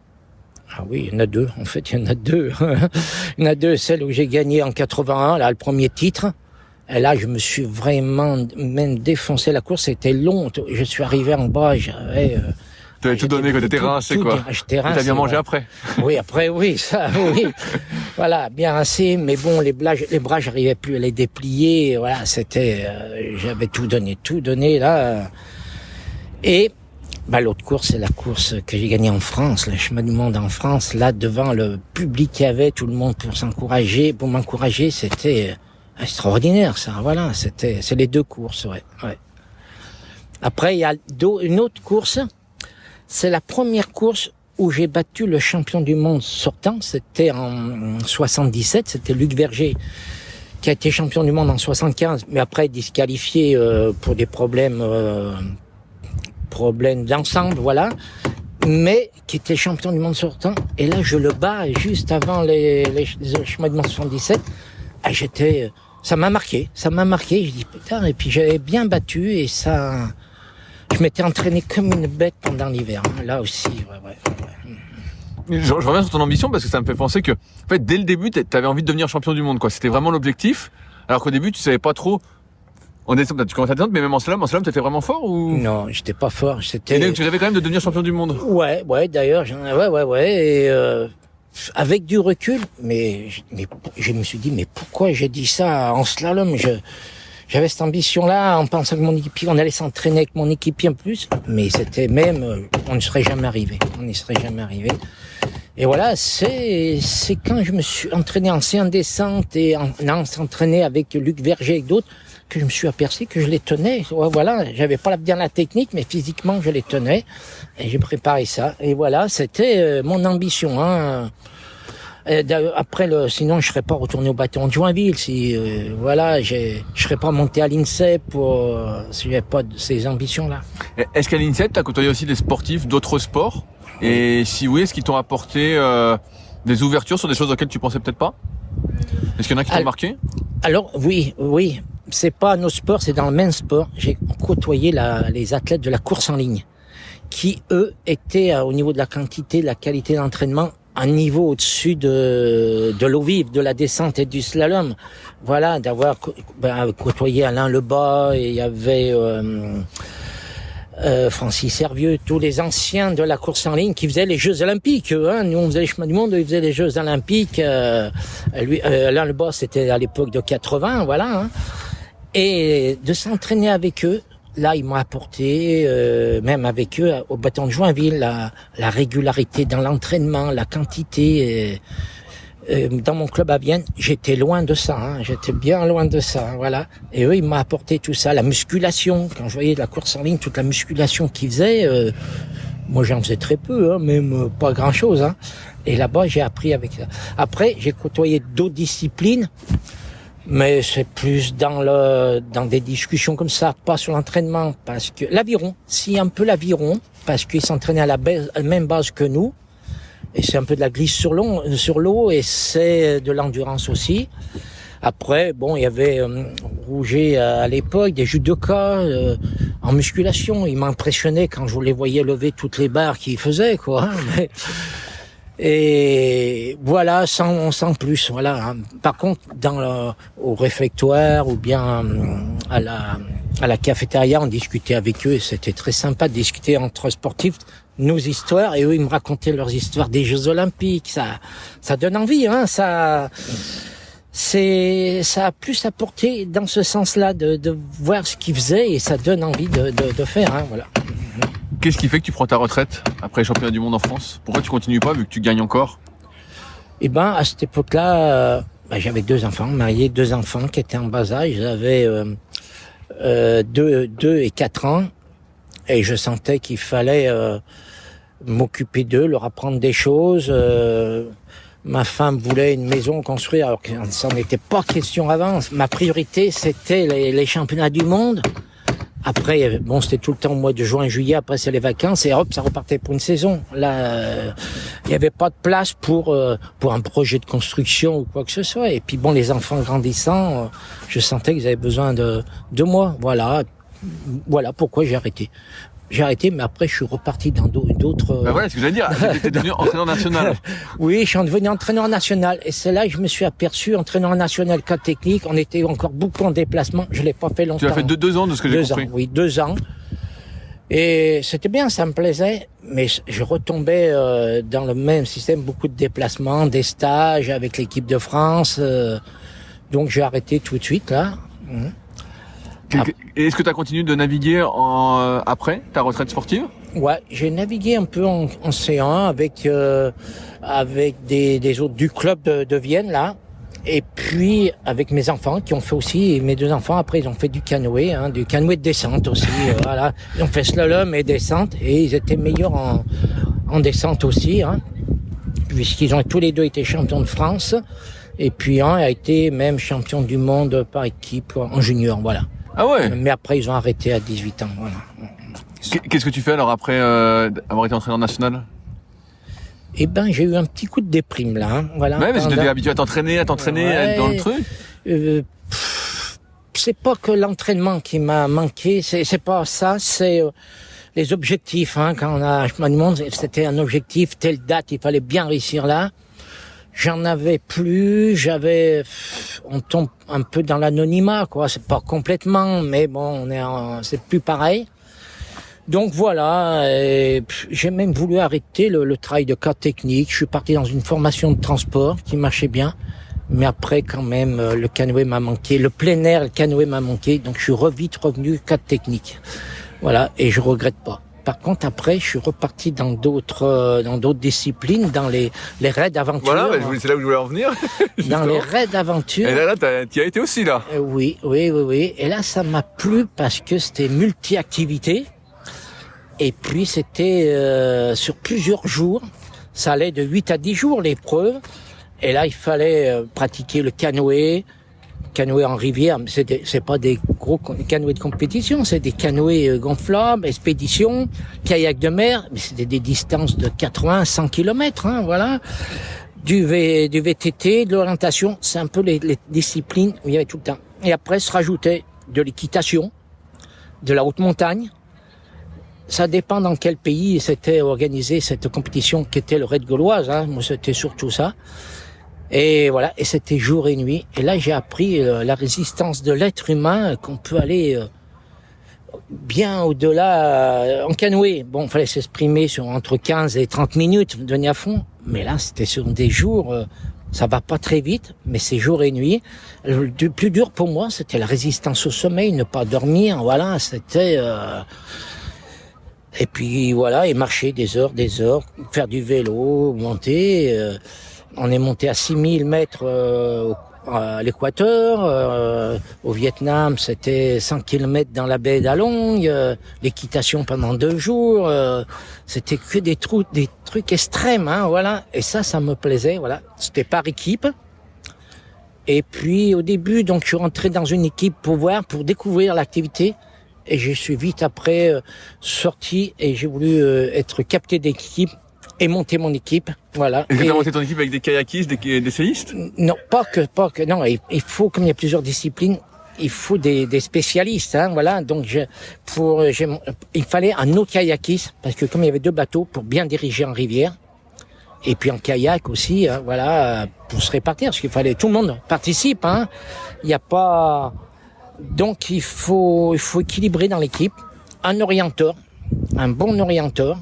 Ah oui, il y en a deux. En fait, il y en a deux. Il y en a deux. Celle où j'ai gagné en 81, là, le premier titre. Et là, je me suis vraiment même défoncé la course. C'était long. Je suis arrivé en bas, j'avais... tu avais tout donné quand t'étais rincé, quoi. J'étais rincé. T'as bien mangé après. Oui, après, oui, ça, oui. Voilà, bien rincé. Mais bon, les bras, j'arrivais plus à les déplier. Voilà, j'avais tout donné, là. Et, l'autre course, c'est la course que j'ai gagnée en France, le chemin du monde en France. Là, devant le public qu'il y avait, tout le monde pour m'encourager, c'était extraordinaire, ça. Voilà, c'est les deux courses, ouais. Après, il y a une autre course. C'est la première course où j'ai battu le champion du monde sortant. C'était en 77. C'était Luc Verger qui a été champion du monde en 75, mais après disqualifié pour des problèmes d'ensemble, voilà, mais qui était champion du monde sortant. Et là, je le bats juste avant les chemins de monde 77. Et ça m'a marqué. Je dis putain, et puis j'avais bien battu et ça, je m'étais entraîné comme une bête pendant l'hiver. Hein. Là aussi, ouais. Je reviens sur ton ambition parce que ça me fait penser que, en fait, dès le début, t'avais envie de devenir champion du monde, quoi. C'était vraiment l'objectif. Alors qu'au début, tu savais pas trop. En décembre, tu commençais à descendre, mais même en slalom, t'étais vraiment fort ou? Non, j'étais pas fort. Et donc, tu rêvais quand même de devenir champion du monde? Ouais, d'ailleurs, ouais. Et, avec du recul, mais je me suis dit, mais pourquoi j'ai dit ça en slalom? J'avais cette ambition-là, en pensant que mon équipier, on allait s'entraîner avec mon équipier en plus, mais c'était même, on n'y serait jamais arrivé. Et voilà, c'est quand je me suis entraîné en séance descente et en s'entraîner avec Luc Verger et d'autres, que je me suis aperçu que je les tenais. Voilà, j'avais pas bien la technique, mais physiquement, je les tenais. Et j'ai préparé ça. Et voilà, c'était mon ambition, hein. Après, sinon, je serais pas retourné au bâton de Joinville. Si je serais pas monté à l'INSEP si j'avais pas ces ambitions-là. Est-ce qu'à l'INSEP, tu as côtoyé aussi des sportifs d'autres sports? Et si oui, est-ce qu'ils t'ont apporté des ouvertures sur des choses auxquelles tu pensais peut-être pas? Est-ce qu'il y en a qui t'ont marqué? Alors oui. C'est pas nos sports, c'est dans le même sport. J'ai côtoyé les athlètes de la course en ligne, qui eux étaient au niveau de la quantité, de la qualité d'entraînement, un niveau au-dessus de l'eau vive, de la descente et du slalom. Voilà, d'avoir côtoyé Alain Lebas, et il y avait Francis Hervieux, tous les anciens de la course en ligne qui faisaient les Jeux Olympiques. Nous, on faisait les chemins du monde, ils faisaient les Jeux Olympiques. Alain Lebas, c'était à l'époque de 80, voilà. Hein. Et de s'entraîner avec eux, là, ils m'ont apporté, même avec eux, au bâton de Joinville, la régularité dans l'entraînement, la quantité. Dans mon club à Vienne, j'étais loin de ça, hein, j'étais bien loin de ça, voilà. Et eux, ils m'ont apporté tout ça, la musculation. Quand je voyais la course en ligne, toute la musculation qu'ils faisaient, moi j'en faisais très peu, hein, même pas grand-chose. Hein. Et là-bas, j'ai appris avec ça. Après, j'ai côtoyé d'autres disciplines, mais c'est plus dans des discussions comme ça, pas sur l'entraînement, parce que l'aviron, un peu l'aviron, parce qu'ils s'entraînaient à la même base que nous. Et c'est un peu de la glisse sur l'eau, et c'est de l'endurance aussi. Après, bon, il y avait Rouget à l'époque, des judokas en musculation. Il m'impressionnait quand je les voyais lever toutes les barres qu'ils faisaient, quoi. Et voilà, sans plus, voilà. Par contre, au réfectoire ou bien à la cafétéria, on discutait avec eux, et c'était très sympa de discuter entre sportifs nos histoires, et eux ils me racontaient leurs histoires des Jeux Olympiques. Ça donne envie, hein. Ça a plus apporté dans ce sens-là de voir ce qu'ils faisaient, et ça donne envie de faire, hein, voilà. Qu'est-ce qui fait que tu prends ta retraite après les championnats du monde en France? Pourquoi tu continues pas vu que tu gagnes encore? Eh ben, à cette époque-là, j'avais 2 enfants, marié, 2 enfants qui étaient en bas âge. J'avais 2 et 4 ans, et je sentais qu'il fallait m'occuper d'eux, leur apprendre des choses. Ma femme voulait une maison construire, alors que ça n'était pas question avant. Ma priorité, c'était les championnats du monde. Après, bon, c'était tout le temps au mois de juin, juillet, après c'est les vacances, et hop, ça repartait pour une saison. Là, il n'y avait pas de place pour un projet de construction ou quoi que ce soit. Et puis bon, les enfants grandissant, je sentais qu'ils avaient besoin de moi. Voilà pourquoi j'ai arrêté. J'ai arrêté, mais après, je suis reparti dans d'autres... voilà ce que j'allais dire. Tu es devenu entraîneur national. Oui, je suis devenu entraîneur national. Et c'est là que je me suis aperçu, entraîneur national, cas technique. On était encore beaucoup en déplacement. Je l'ai pas fait longtemps. Tu as fait 2 ans de ce que j'ai compris. 2 ans, oui, 2 ans. Et c'était bien, ça me plaisait. Mais je retombais dans le même système, beaucoup de déplacements, des stages avec l'équipe de France. Donc j'ai arrêté tout de suite, là. Et est-ce que tu as continué de naviguer après ta retraite sportive? Ouais, j'ai navigué un peu en C1 avec des autres du club de Vienne, là. Et puis avec mes enfants qui ont fait aussi, et mes 2 enfants après ils ont fait du canoë de descente aussi. Voilà, ils ont fait slalom et descente, et ils étaient meilleurs en descente aussi, hein, puisqu'ils ont tous les 2 été champions de France. Et puis un a été même champion du monde par équipe en junior, voilà. Ah ouais. Mais après, ils ont arrêté à 18 ans, voilà. Qu'est-ce que tu fais alors après avoir été entraîneur national? Eh ben, j'ai eu un petit coup de déprime, là, hein, voilà. Ouais, mais tu t'es habitué à t'entraîner, à être dans le truc. C'est pas que l'entraînement qui m'a manqué, c'est pas ça, c'est les objectifs, hein. Quand je me demande, c'était un objectif, telle date, il fallait bien réussir là. J'en avais plus, on tombe un peu dans l'anonymat, quoi. C'est pas complètement, mais bon, c'est plus pareil. Donc voilà, j'ai même voulu arrêter le travail de cas technique. Je suis parti dans une formation de transport qui marchait bien. Mais après, quand même, le canoë m'a manqué. Le plein air, le canoë m'a manqué. Donc je suis vite revenu cas technique. Voilà, et je regrette pas. Par contre, après, je suis reparti dans d'autres disciplines, dans les raids d'aventure. Voilà, c'est là où je voulais en venir. Dans les raids d'aventure. Et là, tu as été aussi, là. Oui. Et là, ça m'a plu parce que c'était multi-activité. Et puis, c'était sur plusieurs jours. Ça allait de 8 à 10 jours, l'épreuve. Et là, il fallait pratiquer le canoë en rivière. Mais c'est pas des gros canoës de compétition, c'est des canoës gonflables, expédition, kayak de mer. Mais c'était des distances de 80, 100 km, hein, voilà. Du VTT, de l'orientation, c'est un peu les disciplines où il y avait tout le temps. Et après, se rajoutait de l'équitation, de la haute montagne. Ça dépend dans quel pays s'était organisé cette compétition qui était le raid gauloise, hein. Moi, c'était surtout ça. Et voilà, et c'était jour et nuit. Et là, j'ai appris la résistance de l'être humain, qu'on peut aller bien au-delà en canoë. Bon, il fallait s'exprimer sur entre 15 et 30 minutes, donner à fond. Mais là, c'était sur des jours, ça va pas très vite, mais c'est jour et nuit. Le plus dur pour moi, c'était la résistance au sommeil, ne pas dormir. Voilà, c'était... Et puis voilà, et marcher des heures, faire du vélo, monter... On est monté à 6000 mètres à l'équateur. Au Vietnam, c'était 100 km dans la baie d'Along. L'équitation pendant 2 jours. C'était que des trucs extrêmes, hein, voilà. Et ça me plaisait, voilà. C'était par équipe. Et puis au début, donc je suis rentré dans une équipe pour découvrir l'activité. Et je suis vite après sorti et j'ai voulu être capté d'équipe. Et monter mon équipe, voilà. Est-ce que tu as monté ton équipe avec des kayakistes, des séistes? Non, pas que, non, il faut, comme il y a plusieurs disciplines, il faut des spécialistes, hein, voilà. Donc, il fallait un autre kayakiste, parce que comme il y avait 2 bateaux pour bien diriger en rivière, et puis en kayak aussi, hein, voilà, pour se répartir, parce qu'il fallait, tout le monde participe, hein. Il n'y a pas, donc il faut équilibrer dans l'équipe un orienteur, un bon orienteur.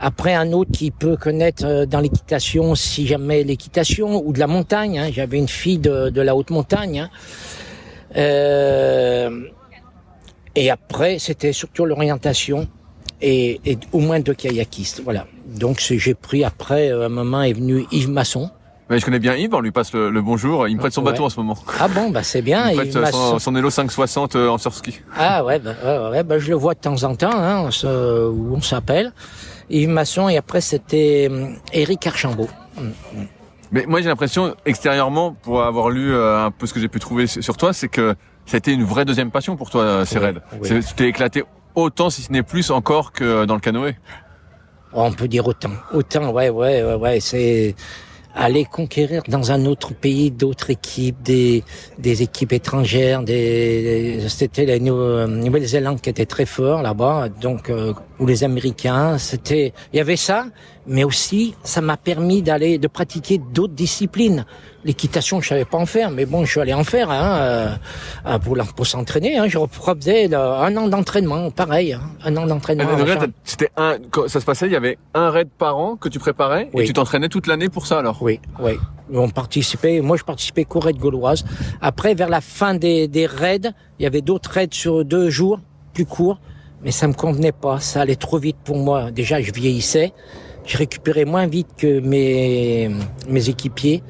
Après, un autre qui peut connaître dans l'équitation, si jamais l'équitation, ou de la montagne, hein. J'avais une fille de la haute montagne, hein. Et après, c'était surtout l'orientation et au moins 2 kayakistes, voilà. Donc, j'ai pris après, un moment est venu Yves Masson. Mais je connais bien Yves, on lui passe le bonjour. Il me prête son bateau en ce moment. Ah bon, bah c'est bien. Il me prête son Elo 560 en surf-ski. Ah ouais, je le vois de temps en temps, hein, où on s'appelle. Yves Masson, et après c'était Éric Archambault. Mais moi j'ai l'impression, extérieurement, pour avoir lu un peu ce que j'ai pu trouver sur toi, c'est que ça a été une vraie deuxième passion pour toi, ces raids. Oui. Tu t'es éclaté autant, si ce n'est plus encore, que dans le canoë. Oh, on peut dire autant. Autant, ouais, c'est... aller conquérir dans un autre pays d'autres équipes, des équipes étrangères, c'était la Nouvelle-Zélande qui était très fort là-bas, donc ou les Américains, il y avait ça, mais aussi ça m'a permis de pratiquer d'autres disciplines. L'équitation, je savais pas en faire, mais bon, je suis allé en faire, hein, pour s'entraîner, hein. Je refaisais 1 an d'entraînement, pareil, hein, 1 an d'entraînement. Quand ça se passait, il y avait un raid par an que tu préparais, oui. Et tu t'entraînais toute l'année pour ça, alors? Oui. Moi, je participais qu'aux raids gauloises. Après, vers la fin des raids, il y avait d'autres raids sur 2 jours, plus courts, mais ça me convenait pas, ça allait trop vite pour moi. Déjà, je vieillissais, je récupérais moins vite que mes équipiers.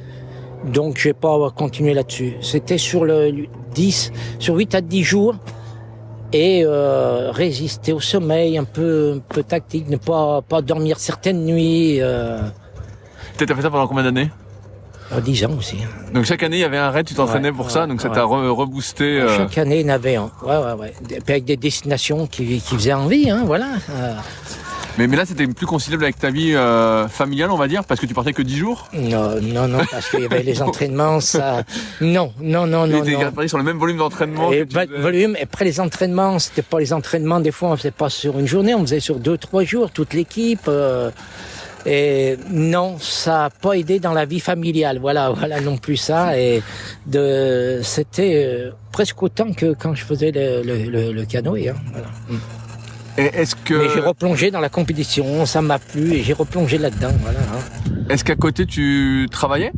Donc, je vais pas continuer là-dessus. C'était sur 8 à 10 jours. Et résister au sommeil, un peu tactique, ne pas dormir certaines nuits. T'as fait ça pendant combien d'années? 10 ans aussi. Donc chaque année il y avait un raid, tu t'entraînais pour ça, donc ça t'a reboosté. Chaque année il y en avait un. Ouais. Et puis avec des destinations qui faisaient envie, hein, voilà. Mais là, c'était plus conciliable avec ta vie familiale, on va dire, parce que tu partais que 10 jours? Non, parce qu'il y avait les entraînements, ça... Non. Tu étais sur le même volume d'entraînement. Et après les entraînements, c'était pas les entraînements, des fois on faisait pas sur une journée, on faisait sur 2-3 jours, toute l'équipe. Et non, ça a pas aidé dans la vie familiale, voilà non plus ça. Et c'était presque autant que quand je faisais le canoë, hein, voilà. Et mais j'ai replongé dans la compétition, ça m'a plu et j'ai replongé là-dedans, voilà. Hein. Est-ce qu'à côté tu travaillais?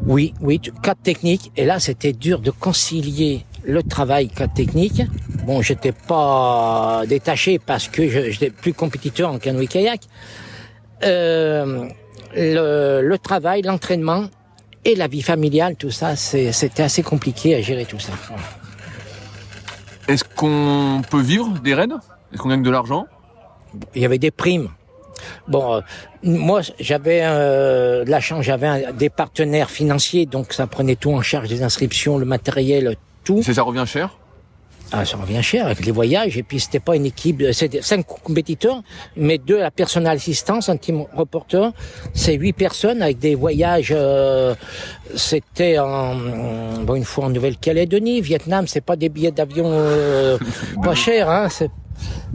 Oui, cadre technique. Et là, c'était dur de concilier le travail cadre technique. Bon, j'étais pas détaché parce que j'étais plus compétiteur en canoë-kayak. Le travail, l'entraînement et la vie familiale, tout ça, c'était assez compliqué à gérer tout ça. Est-ce qu'on peut vivre des raids? Est-ce qu'on gagne de l'argent? Il y avait des primes. Bon, moi, j'avais de la chance, j'avais des partenaires financiers, donc ça prenait tout en charge, les inscriptions, le matériel, tout. Ça revient cher? Ah, ça revient cher avec les voyages, et puis c'était pas une équipe, c'était 5 compétiteurs, mais 2 la personnelle assistance, un team reporter, c'est 8 personnes avec des voyages, c'était une fois en Nouvelle-Calédonie, Vietnam, c'est pas des billets d'avion pas chers, hein,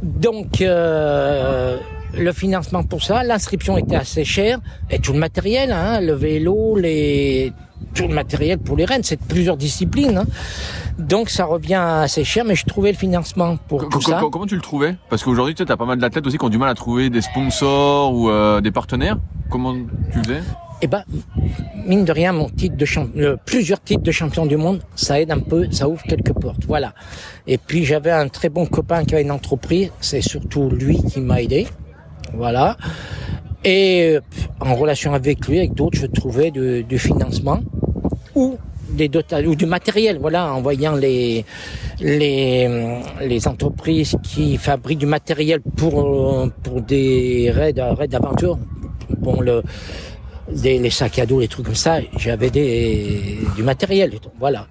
donc le financement pour ça, l'inscription était assez chère, et tout le matériel, hein, le vélo, tout le matériel pour les rennes, c'est plusieurs disciplines, hein. Donc ça revient assez cher, mais je trouvais le financement pour tout ça. Comment tu le trouvais? Parce qu'aujourd'hui, tu as pas mal d'athlètes aussi qui ont du mal à trouver des sponsors ou des partenaires. Comment tu faisais? Eh ben, mine de rien, plusieurs titres de champion du monde, ça aide un peu, ça ouvre quelques portes, voilà. Et puis j'avais un très bon copain qui avait une entreprise, c'est surtout lui qui m'a aidé, voilà. Et en relation avec lui, avec d'autres, je trouvais du financement ou du matériel, voilà, en voyant les entreprises qui fabriquent du matériel pour des raids d'aventure, bon, les sacs à dos, les trucs comme ça, j'avais du matériel, voilà.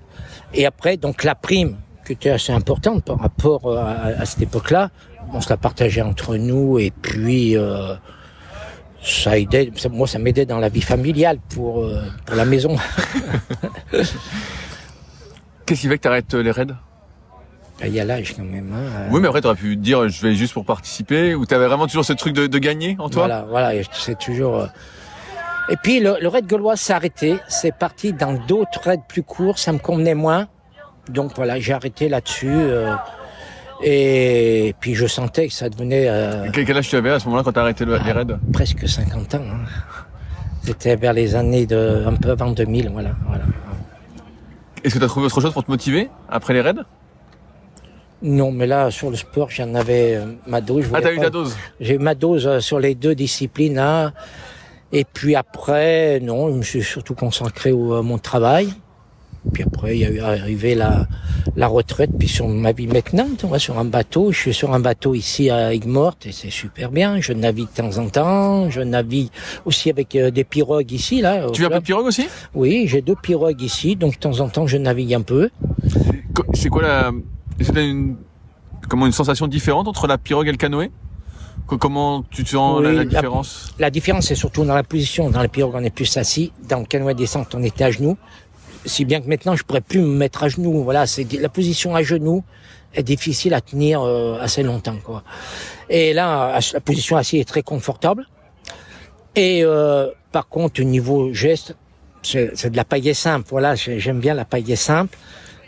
Et après, donc la prime, qui était assez importante par rapport à cette époque-là, on se la partageait entre nous, et puis ça aidait, moi ça m'aidait dans la vie familiale pour la maison. Qu'est-ce qui fait que tu arrêtes les raids? Il y a l'âge quand même. Hein. Oui, mais après tu aurais pu te dire je vais juste pour participer, ou tu avais vraiment toujours ce truc de gagner en toi? Voilà, c'est toujours. Et puis le raid gaulois s'est arrêté, c'est parti dans d'autres raids plus courts, ça me convenait moins. Donc voilà, j'ai arrêté là-dessus. Et puis je sentais que ça devenait... Quel âge tu avais à ce moment-là quand tu as arrêté les raids? Presque 50 ans. Hein. C'était vers les années un peu avant 2000, voilà. Est-ce que tu as trouvé autre chose pour te motiver après les raids? Non, mais là, sur le sport, j'en avais ma dose. Ah, t'as eu ta dose? J'ai eu ma dose sur les 2 disciplines. Hein. Et puis après, non, je me suis surtout consacré à mon travail. Puis après, il y a eu arrivé la retraite, puis sur ma vie maintenant, on va sur un bateau. Je suis sur un bateau ici à Aigues-Mortes et c'est super bien. Je navigue de temps en temps. Je navigue aussi avec des pirogues ici, là. Tu viens un peu de pirogue aussi? Oui, j'ai 2 pirogues ici, donc de temps en temps, je navigue un peu. C'est quoi est-ce que t'as une sensation différente entre la pirogue et le canoë? Comment tu te sens la différence? La différence, c'est surtout dans la position. Dans la pirogue, on est plus assis. Dans le canoë descente, on était à genoux. Si bien que maintenant, je pourrais plus me mettre à genoux. Voilà, la position à genoux est difficile à tenir assez longtemps, quoi. Et là, la position assise est très confortable. Et par contre, au niveau geste, c'est de la pagaie simple. Voilà, j'aime bien la pagaie simple.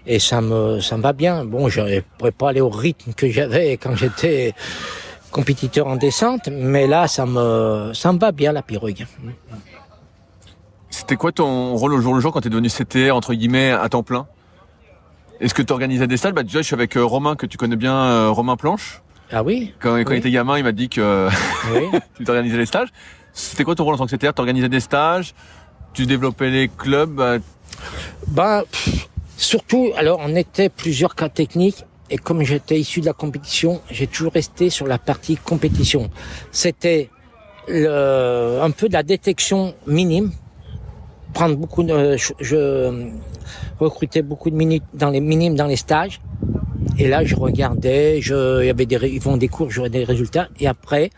Et ça me va bien. Bon, je ne pourrais pas aller au rythme que j'avais quand j'étais compétiteur en descente, mais là, ça me va bien, la pirogue. C'était quoi ton rôle au jour le jour quand tu es devenu CTR, entre guillemets, à temps plein? Est-ce que tu organisais des stages? Déjà, je suis avec Romain, que tu connais bien, Romain Planche. Ah oui? Quand il était gamin, il m'a dit que oui. tu t'organisais les stages. C'était quoi ton rôle en tant que CTR? Tu organisais des stages? Tu développais les clubs? Surtout, alors, on était plusieurs cas techniques. Et comme j'étais issu de la compétition, j'ai toujours resté sur la partie compétition. C'était un peu de la détection minime. Je recrutais beaucoup de minutes dans les minimes dans les stages. Et là, je regardais, ils font des cours, j'aurais des résultats. Et après,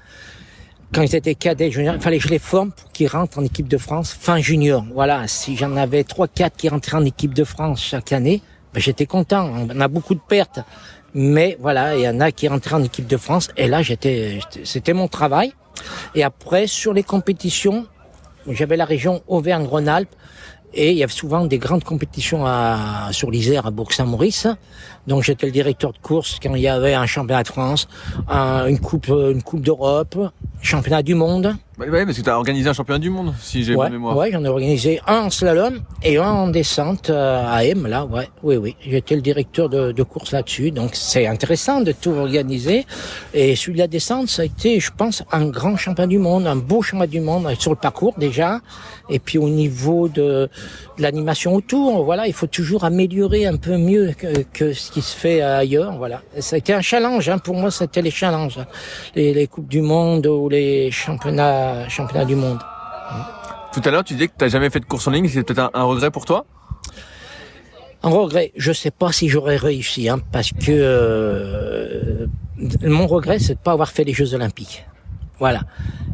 quand ils étaient cadets, juniors, il fallait que je les forme pour qu'ils rentrent en équipe de France fin junior. Voilà. Si j'en avais 3-4 qui rentraient en équipe de France chaque année, j'étais content. On a beaucoup de pertes. Mais voilà, il y en a qui rentraient en équipe de France. Et là, c'était mon travail. Et après, sur les compétitions, j'avais la région Auvergne-Rhône-Alpes. Et il y avait souvent des grandes compétitions sur l'Isère, à Bourg-Saint-Maurice. Donc j'étais le directeur de course quand il y avait un championnat de France, une coupe d'Europe, championnat du monde. Ouais, parce que tu as organisé un championnat du monde, si j'ai bonne mémoire. Ouais, j'en ai organisé un en slalom et un en descente à M, là, ouais. Oui. J'étais le directeur de course là-dessus. Donc c'est intéressant de tout organiser. Et celui de la descente, ça a été, je pense, un grand championnat du monde, un beau championnat du monde sur le parcours déjà. Et puis au niveau de l'animation autour, voilà, il faut toujours améliorer un peu mieux que ce qui se fait ailleurs, voilà. Et ça a été un challenge, pour moi, c'était les challenges. Les coupes du monde ou tous les championnats du monde. Tout à l'heure, tu disais que tu n'as jamais fait de course en ligne. C'est peut-être un regret pour toi? Un regret, je sais pas si j'aurais réussi, hein, parce que mon regret, c'est de pas avoir fait les Jeux Olympiques. Voilà.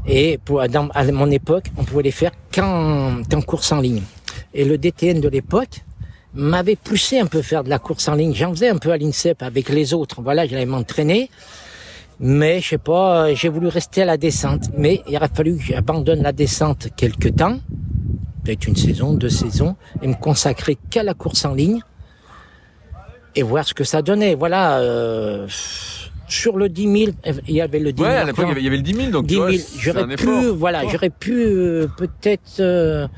Et à mon époque, on pouvait les faire qu'en course en ligne. Et le DTN de l'époque m'avait poussé un peu faire de la course en ligne. J'en faisais un peu à l'INSEP avec les autres. Voilà, j'allais m'entraîner. Mais je sais pas, j'ai voulu rester à la descente. Mais il aurait fallu que j'abandonne la descente quelque temps, peut-être 1 saison, 2 saisons, et me consacrer qu'à la course en ligne et voir ce que ça donnait. Voilà. Sur le 10 000, il y avait le 10 000. Ouais, à l'époque, il y avait le 10 000, donc 10 000, j'aurais pu peut-être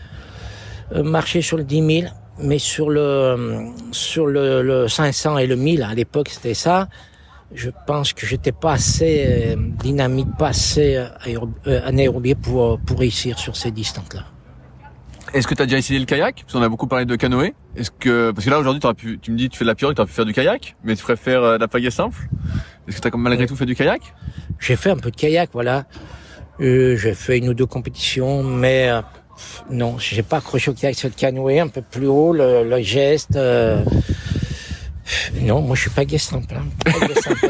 marcher sur le 10 000, mais sur le 500 et le 1000, à l'époque, c'était ça. Je pense que j'étais pas assez dynamique, pas assez anaérobie pour réussir sur ces distances-là. Est-ce que tu as déjà essayé le kayak? Parce qu'on a beaucoup parlé de canoë. Parce que là, aujourd'hui, tu me dis, tu fais de la pirogue, tu aurais pu faire du kayak, mais tu préfères la pagaie simple. Est-ce que tu as malgré tout fait du kayak? J'ai fait un peu de kayak, voilà. J'ai fait 1 ou 2 compétitions, mais non, j'ai pas accroché au kayak sur le canoë, un peu plus haut, le geste. Non, moi je suis pagaie simple. Hein. Pagaie simple.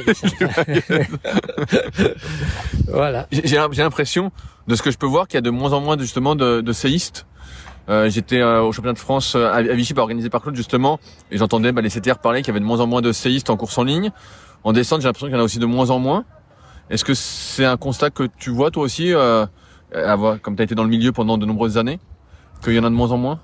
Voilà. J'ai l'impression, de ce que je peux voir, qu'il y a de moins en moins justement de séistes. J'étais au championnat de France à Vichy, organisé par Claude justement, et j'entendais les CTR parler qu'il y avait de moins en moins de séistes en course en ligne. En descente, j'ai l'impression qu'il y en a aussi de moins en moins. Est-ce que c'est un constat que tu vois toi aussi, comme tu as été dans le milieu pendant de nombreuses années, qu'il y en a de moins en moins?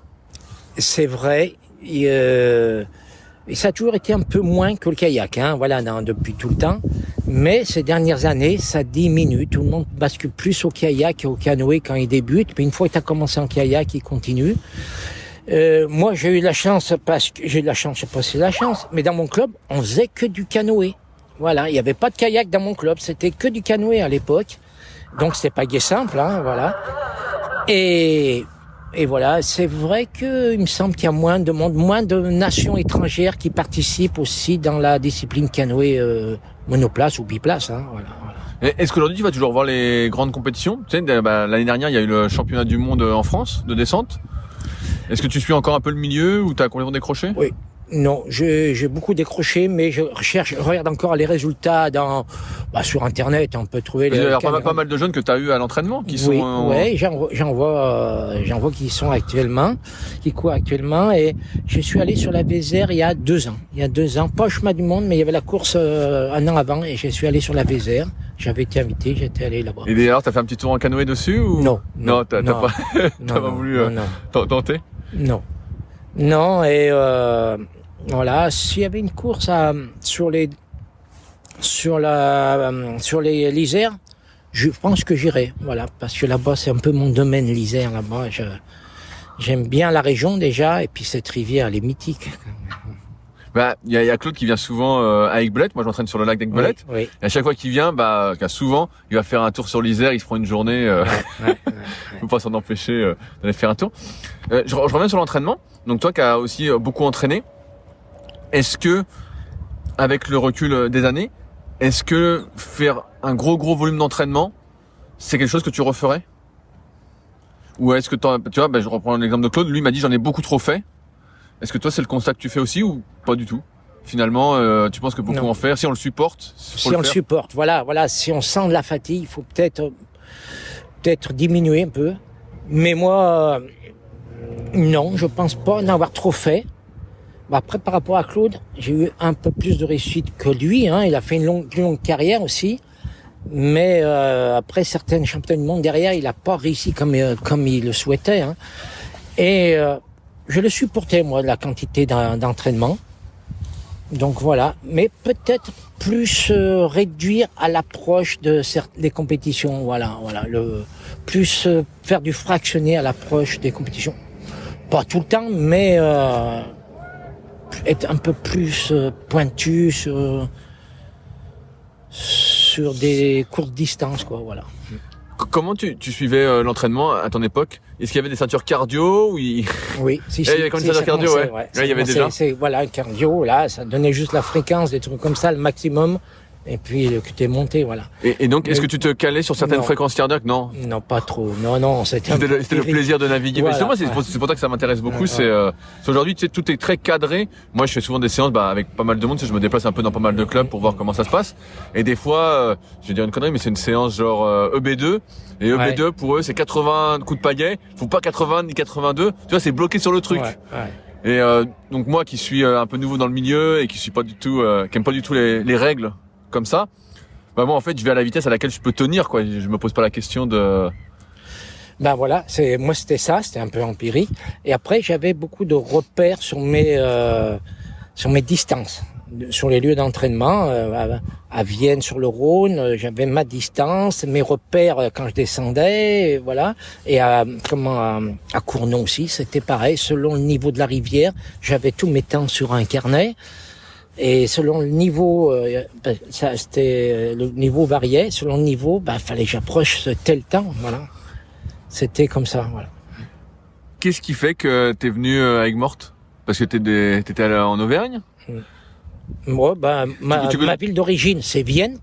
C'est vrai. Et ça a toujours été un peu moins que le kayak, hein, voilà, depuis tout le temps. Mais ces dernières années, ça diminue. Tout le monde bascule plus au kayak et au canoë quand il débute. Mais une fois que tu as commencé en kayak, il continue. Moi, j'ai eu la chance, je sais pas si c'est la chance, mais dans mon club, on faisait que du canoë. Voilà, il n'y avait pas de kayak dans mon club, c'était que du canoë à l'époque. Donc c'était pagaie simple, hein, voilà. Et voilà, c'est vrai que il me semble qu'il y a moins de monde, moins de nations étrangères qui participent aussi dans la discipline canoë monoplace ou biplace, hein, voilà. Est-ce qu'aujourd'hui tu vas toujours voir les grandes compétitions? Tu sais, l'année dernière, il y a eu le championnat du monde en France de descente. Est-ce que tu suis encore un peu le milieu ou tu as complètement décroché? Oui. Non, j'ai beaucoup décroché, mais je regarde encore les résultats sur Internet. On peut trouver il y a pas mal de jeunes que tu as eu à l'entraînement qui sont. Oui, j'en vois qui sont actuellement, qui courent actuellement, et je suis allé sur la Vézère il y a 2 ans. Il y a 2 ans, pas au chemin du monde, mais il y avait la course 1 an avant, et je suis allé sur la Vézère. J'avais été invité, j'étais allé là-bas. Et d'ailleurs, t'as fait un petit tour en canoë dessus ou? Non, t'as pas voulu tenter? Non, et voilà, s'il y avait une course sur l'Isère, je pense que j'irais, voilà, parce que là-bas c'est un peu mon domaine, l'Isère, là-bas. J'aime bien la région déjà, et puis cette rivière, elle est mythique. Il y a Claude qui vient souvent à Aiguebelette. Moi, je m'entraîne sur le lac d'Aiguebelette. Oui. Et à chaque fois qu'il vient, souvent, il va faire un tour sur l'Isère. Il se prend une journée. Faut pas s'en empêcher d'aller faire un tour. Je reviens sur l'entraînement. Donc toi, qui as aussi beaucoup entraîné, est-ce que, avec le recul des années, est-ce que faire un gros volume d'entraînement, c'est quelque chose que tu referais? Ou est-ce que tu vois, je reprends l'exemple de Claude. Lui m'a dit, j'en ai beaucoup trop fait. Est-ce que toi, c'est le constat que tu fais aussi ou pas du tout? Finalement, tu penses que pour en faire, si on le supporte, supporte, voilà, si on sent de la fatigue, il faut peut-être diminuer un peu. Mais moi, non, je pense pas en avoir trop fait. Après, par rapport à Claude, j'ai eu un peu plus de réussite que lui, hein. Il a fait une longue carrière aussi. Mais après certaines championnats du monde derrière, il a pas réussi comme il le souhaitait, hein. Et je le supportais, moi, la quantité d'entraînement. Donc voilà, mais peut-être plus réduire à l'approche des compétitions, voilà, plus faire du fractionné à l'approche des compétitions. Pas tout le temps, mais être un peu plus pointu sur des courtes distances, quoi, voilà. Comment tu suivais l'entraînement à ton époque? Est-ce qu'il y avait des ceintures cardio ou Oui, il y avait quand même des ceintures cardio, ouais. Il y avait déjà. Voilà, cardio, là, ça donnait juste la fréquence, des trucs comme ça, le maximum. Et puis que t'es monté, voilà. Et donc, est-ce que tu te calais sur certaines fréquences cardiaques? Non. Non, pas trop. Non, c'était le plaisir de naviguer. Voilà, mais c'est pour ça que ça m'intéresse beaucoup. C'est aujourd'hui, tu sais, tout est très cadré. Moi, je fais souvent des séances avec pas mal de monde. Tu sais, je me déplace un peu dans pas mal de clubs pour voir comment ça se passe. Et des fois, je vais dire une connerie, mais c'est une séance genre EB2. Et EB2, pour eux, c'est 80 coups de pagaie. Faut pas 80 ni 82. Tu vois, c'est bloqué sur le truc. Et donc moi, qui suis un peu nouveau dans le milieu et qui suis pas du tout, qui aime pas du tout les règles comme ça, moi en fait je vais à la vitesse à laquelle je peux tenir, quoi. Je me pose pas la question de... Voilà, moi c'était un peu empirique. Et après j'avais beaucoup de repères sur mes distances, sur les lieux d'entraînement. À Vienne sur le Rhône, j'avais ma distance, mes repères quand je descendais, voilà. Et à Cournon aussi, c'était pareil. Selon le niveau de la rivière, j'avais tous mes temps sur un carnet. Et selon le niveau, le niveau variait. Selon le niveau, fallait que j'approche tel temps, voilà. C'était comme ça, voilà. Qu'est-ce qui fait que t'es venu à Aigues-Mortes? Parce que t'étais allé en Auvergne? Moi, ma ville d'origine, c'est Vienne.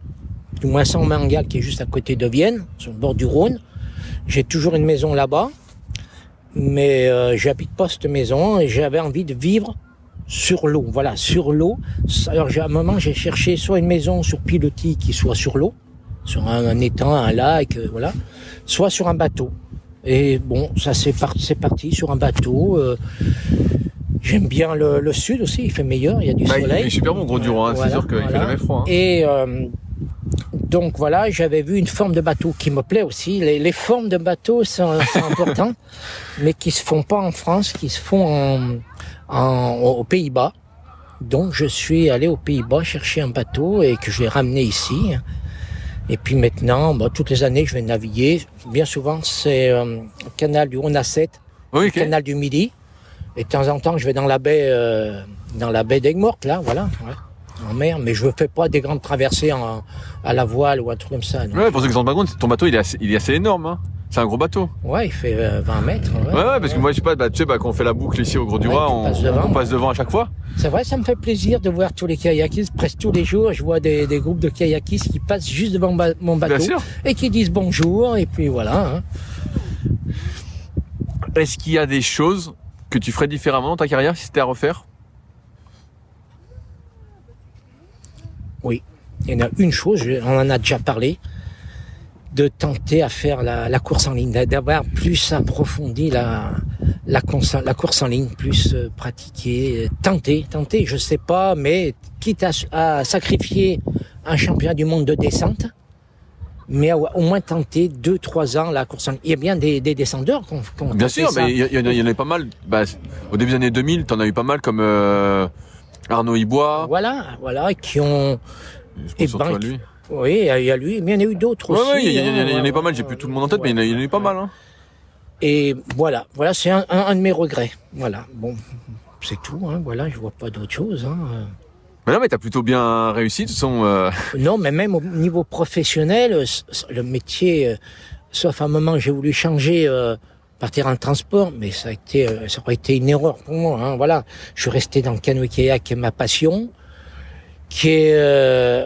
Du moins Saint-Mangal, qui est juste à côté de Vienne, sur le bord du Rhône. J'ai toujours une maison là-bas. Mais j'habite pas cette maison et j'avais envie de vivre sur l'eau, voilà, sur l'eau. Alors à un moment, j'ai cherché soit une maison sur pilotis qui soit sur l'eau, sur un étang, un lac, voilà, soit sur un bateau. Et bon, ça c'est parti sur un bateau. J'aime bien le sud aussi, il fait meilleur, il y a du soleil. Il est super bon, Gros-du-Roi, c'est sûr qu'il fait jamais froid. Et donc voilà, j'avais vu une forme de bateau qui me plaît aussi. Les formes de bateaux sont importantes, mais qui se font pas en France, qui se font aux Pays-Bas. Donc je suis allé aux Pays-Bas chercher un bateau et que je l'ai ramené ici. Et puis maintenant, toutes les années, je vais naviguer. Bien souvent, c'est le canal du Rhône-A7, le canal du Midi. Et de temps en temps, je vais dans la baie d'Aigues-Mortes, là, voilà, en mer. Mais je ne fais pas des grandes traversées à la voile ou un truc comme ça. Non. Ouais, pour ceux qui ne se rendent pas compte, ton bateau, il est assez énorme, hein. C'est un gros bateau. Ouais, il fait 20 mètres. Ouais, parce que moi, je sais pas, tu sais, quand on fait la boucle ici au Gros-du-Roi, on passe devant à chaque fois. C'est vrai, ça me fait plaisir de voir tous les kayakistes. Presque tous les jours, je vois des groupes de kayakistes qui passent juste devant mon bateau. Bien sûr. Et qui disent bonjour, et puis voilà. Hein. Est-ce qu'il y a des choses que tu ferais différemment dans ta carrière si c'était à refaire? Oui, il y en a une chose, on en a déjà parlé, de tenter à faire la course en ligne, d'avoir plus approfondi la course en ligne, plus pratiquer, tenter, je sais pas, mais quitte à sacrifier un championnat du monde de descente, mais au moins tenter 2-3 ans la course en ligne. Il y a bien des descendeurs qu'on bien sûr, mais il y en a pas mal. Au début des années 2000, t'en as eu pas mal comme Arnaud Ibois. Voilà, qui ont... Je pense surtout à lui. Oui, il y a lui, mais il y en a eu d'autres aussi. Oui, il y en a eu pas mal, j'ai plus tout le monde en tête, mais il y en a eu pas mal. Hein. Et voilà, c'est un de mes regrets. Voilà, bon, c'est tout, hein, voilà, je vois pas d'autre chose. Hein. Mais non, mais t'as plutôt bien réussi, de toute façon. Non, mais même au niveau professionnel, le métier, sauf à un moment j'ai voulu changer, partir en transport, mais ça aurait été une erreur pour moi. Hein, voilà, je suis resté dans le canoë-kayak, qui est ma passion, qui est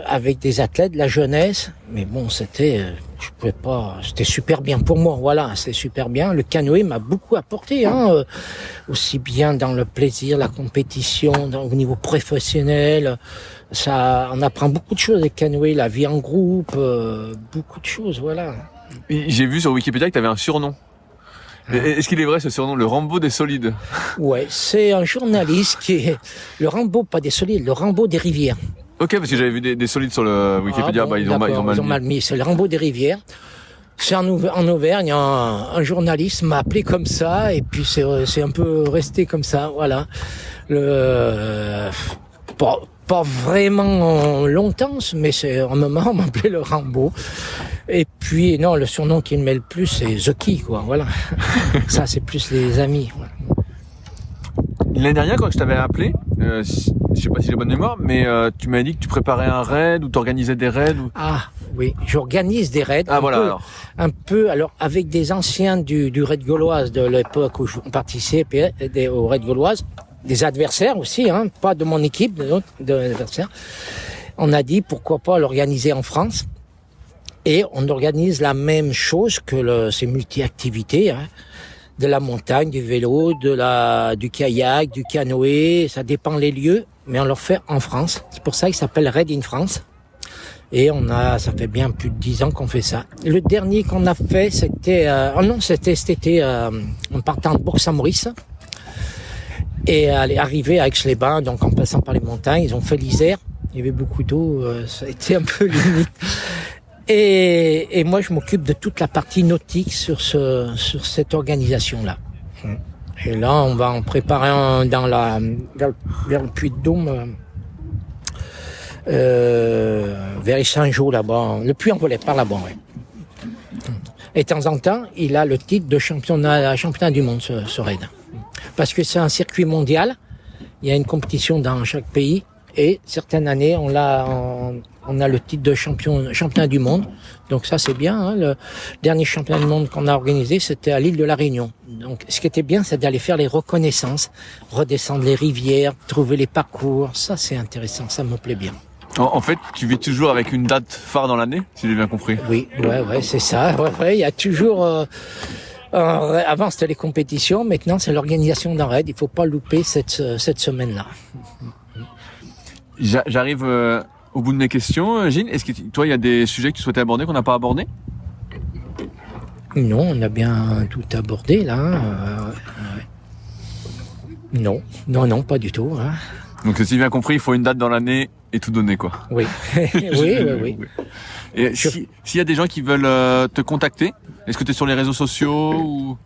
avec des athlètes, de la jeunesse, mais bon, je pouvais pas, c'était super bien pour moi, voilà, c'est super bien. Le canoë m'a beaucoup apporté, hein, aussi bien dans le plaisir, la compétition, au niveau professionnel. On apprend beaucoup de choses, les canoës, la vie en groupe, beaucoup de choses, voilà. J'ai vu sur Wikipédia que tu avais un surnom. Est-ce qu'il est vrai ce surnom, le Rambo des solides? Ouais, c'est un journaliste qui est le Rambo, pas des solides, le Rambo des rivières. Ok, parce que j'avais vu des solides sur le Wikipédia, ils ont mal mis. C'est le Rambo des rivières. C'est en Auvergne, un journaliste m'a appelé comme ça, et puis c'est un peu resté comme ça, voilà. Pas vraiment longtemps, mais c'est un moment, on m'appelait le Rambo. Et puis, non, le surnom qui me met le plus, c'est Zucky, quoi, voilà. Ça, c'est plus les amis. Voilà. L'année dernière, quand je t'avais appelé, je sais pas si j'ai la bonne mémoire, mais tu m'avais dit que tu préparais un raid ou t'organisais des raids. Ah, oui, j'organise des raids. Ah, voilà, alors, avec des anciens du raid gauloise de l'époque où je participais au raid gauloise, des adversaires aussi, hein, pas de mon équipe, de l'adversaire. On a dit pourquoi pas l'organiser en France. Et on organise la même chose que ces multi-activités, hein, de la montagne, du vélo, du kayak, du canoë, ça dépend les lieux, mais on le fait en France. C'est pour ça qu'il s'appelle Raid in France. Et ça fait bien plus de 10 ans qu'on fait ça. Le dernier qu'on a fait, c'était cet été, en partant de Bourg-Saint-Maurice. Et arrivé à Aix-les-Bains, donc en passant par les montagnes, ils ont fait l'Isère. Il y avait beaucoup d'eau, ça a été un peu limite. Et moi, je m'occupe de toute la partie nautique sur cette organisation-là. Et là, on va en préparer un vers le Puy-de-Dôme, vers Saint-Jean là-bas, le Puy-en-Velay, par là-bas, ouais. Et de temps en temps, il a le titre de championnat du monde, ce raid. Parce que c'est un circuit mondial, il y a une compétition dans chaque pays, et certaines années, on a le titre de championnat du monde. Donc ça, c'est bien, hein. Le dernier championnat du monde qu'on a organisé, c'était à l'île de la Réunion. Donc, ce qui était bien, c'est d'aller faire les reconnaissances, redescendre les rivières, trouver les parcours. Ça, c'est intéressant, ça me plaît bien. En fait, tu vis toujours avec une date phare dans l'année, si j'ai bien compris. Oui, ouais, c'est ça. Ouais, il y a toujours. Avant, c'était les compétitions. Maintenant, c'est l'organisation d'un raid. Il faut pas louper cette semaine-là. J'arrive au bout de mes questions. Gilles, est-ce que toi, il y a des sujets que tu souhaitais aborder qu'on n'a pas abordés? Non, on a bien tout abordé là. Non, pas du tout. Hein. Donc, si j'ai bien compris, il faut une date dans l'année et tout donner, quoi. Oui, oui. Et s'il y a des gens qui veulent te contacter, est-ce que tu es sur les réseaux sociaux ou...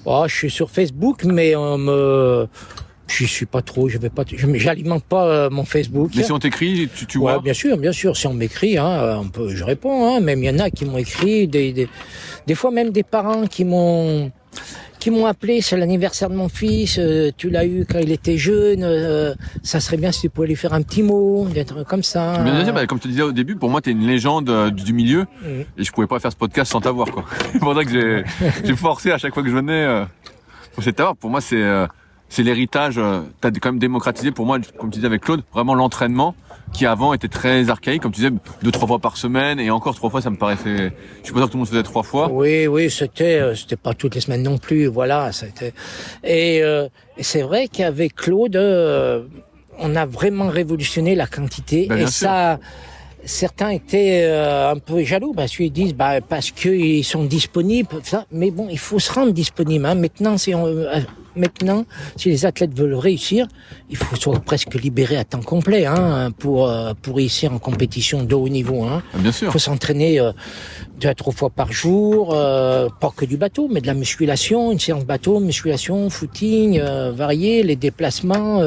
Oh, je suis sur Facebook, mais je suis pas trop. J'alimente pas mon Facebook. Mais si on t'écrit, tu vois. Ouais, bien sûr. Si on m'écrit, hein, je réponds. Hein, même il y en a qui m'ont écrit, des fois même des parents qui m'ont appelé, c'est l'anniversaire de mon fils, tu l'as eu quand il était jeune, ça serait bien si tu pouvais lui faire un petit mot, des trucs comme ça. Bien sûr, comme je te disais au début, pour moi, t'es une légende du milieu, et je pouvais pas faire ce podcast sans t'avoir, quoi. C'est pour ça que j'ai forcé à chaque fois que je venais, pour t'avoir. Pour moi, c'est l'héritage, t'as quand même démocratisé, pour moi, comme tu disais avec Claude, vraiment l'entraînement, qui avant était très archaïque, comme tu disais, 2-3 fois par semaine, et encore 3 fois, ça me paraissait, je suis pas sûr que tout le monde faisait 3 fois. Oui, c'était pas toutes les semaines non plus, voilà, et c'est vrai qu'avec Claude, on a vraiment révolutionné la quantité, et ça, certains étaient un peu jaloux parce qu'ils disent parce qu'ils sont disponibles, ça, mais bon, il faut se rendre disponible, hein. Maintenant, si les athlètes veulent réussir, il faut soit presque libéré à temps complet, hein, pour réussir en compétition de haut niveau, hein. Bien sûr. Il faut s'entraîner 2 à 3 fois par jour, pas que du bateau, mais de la musculation, une séance bateau, musculation, footing, varié, les déplacements.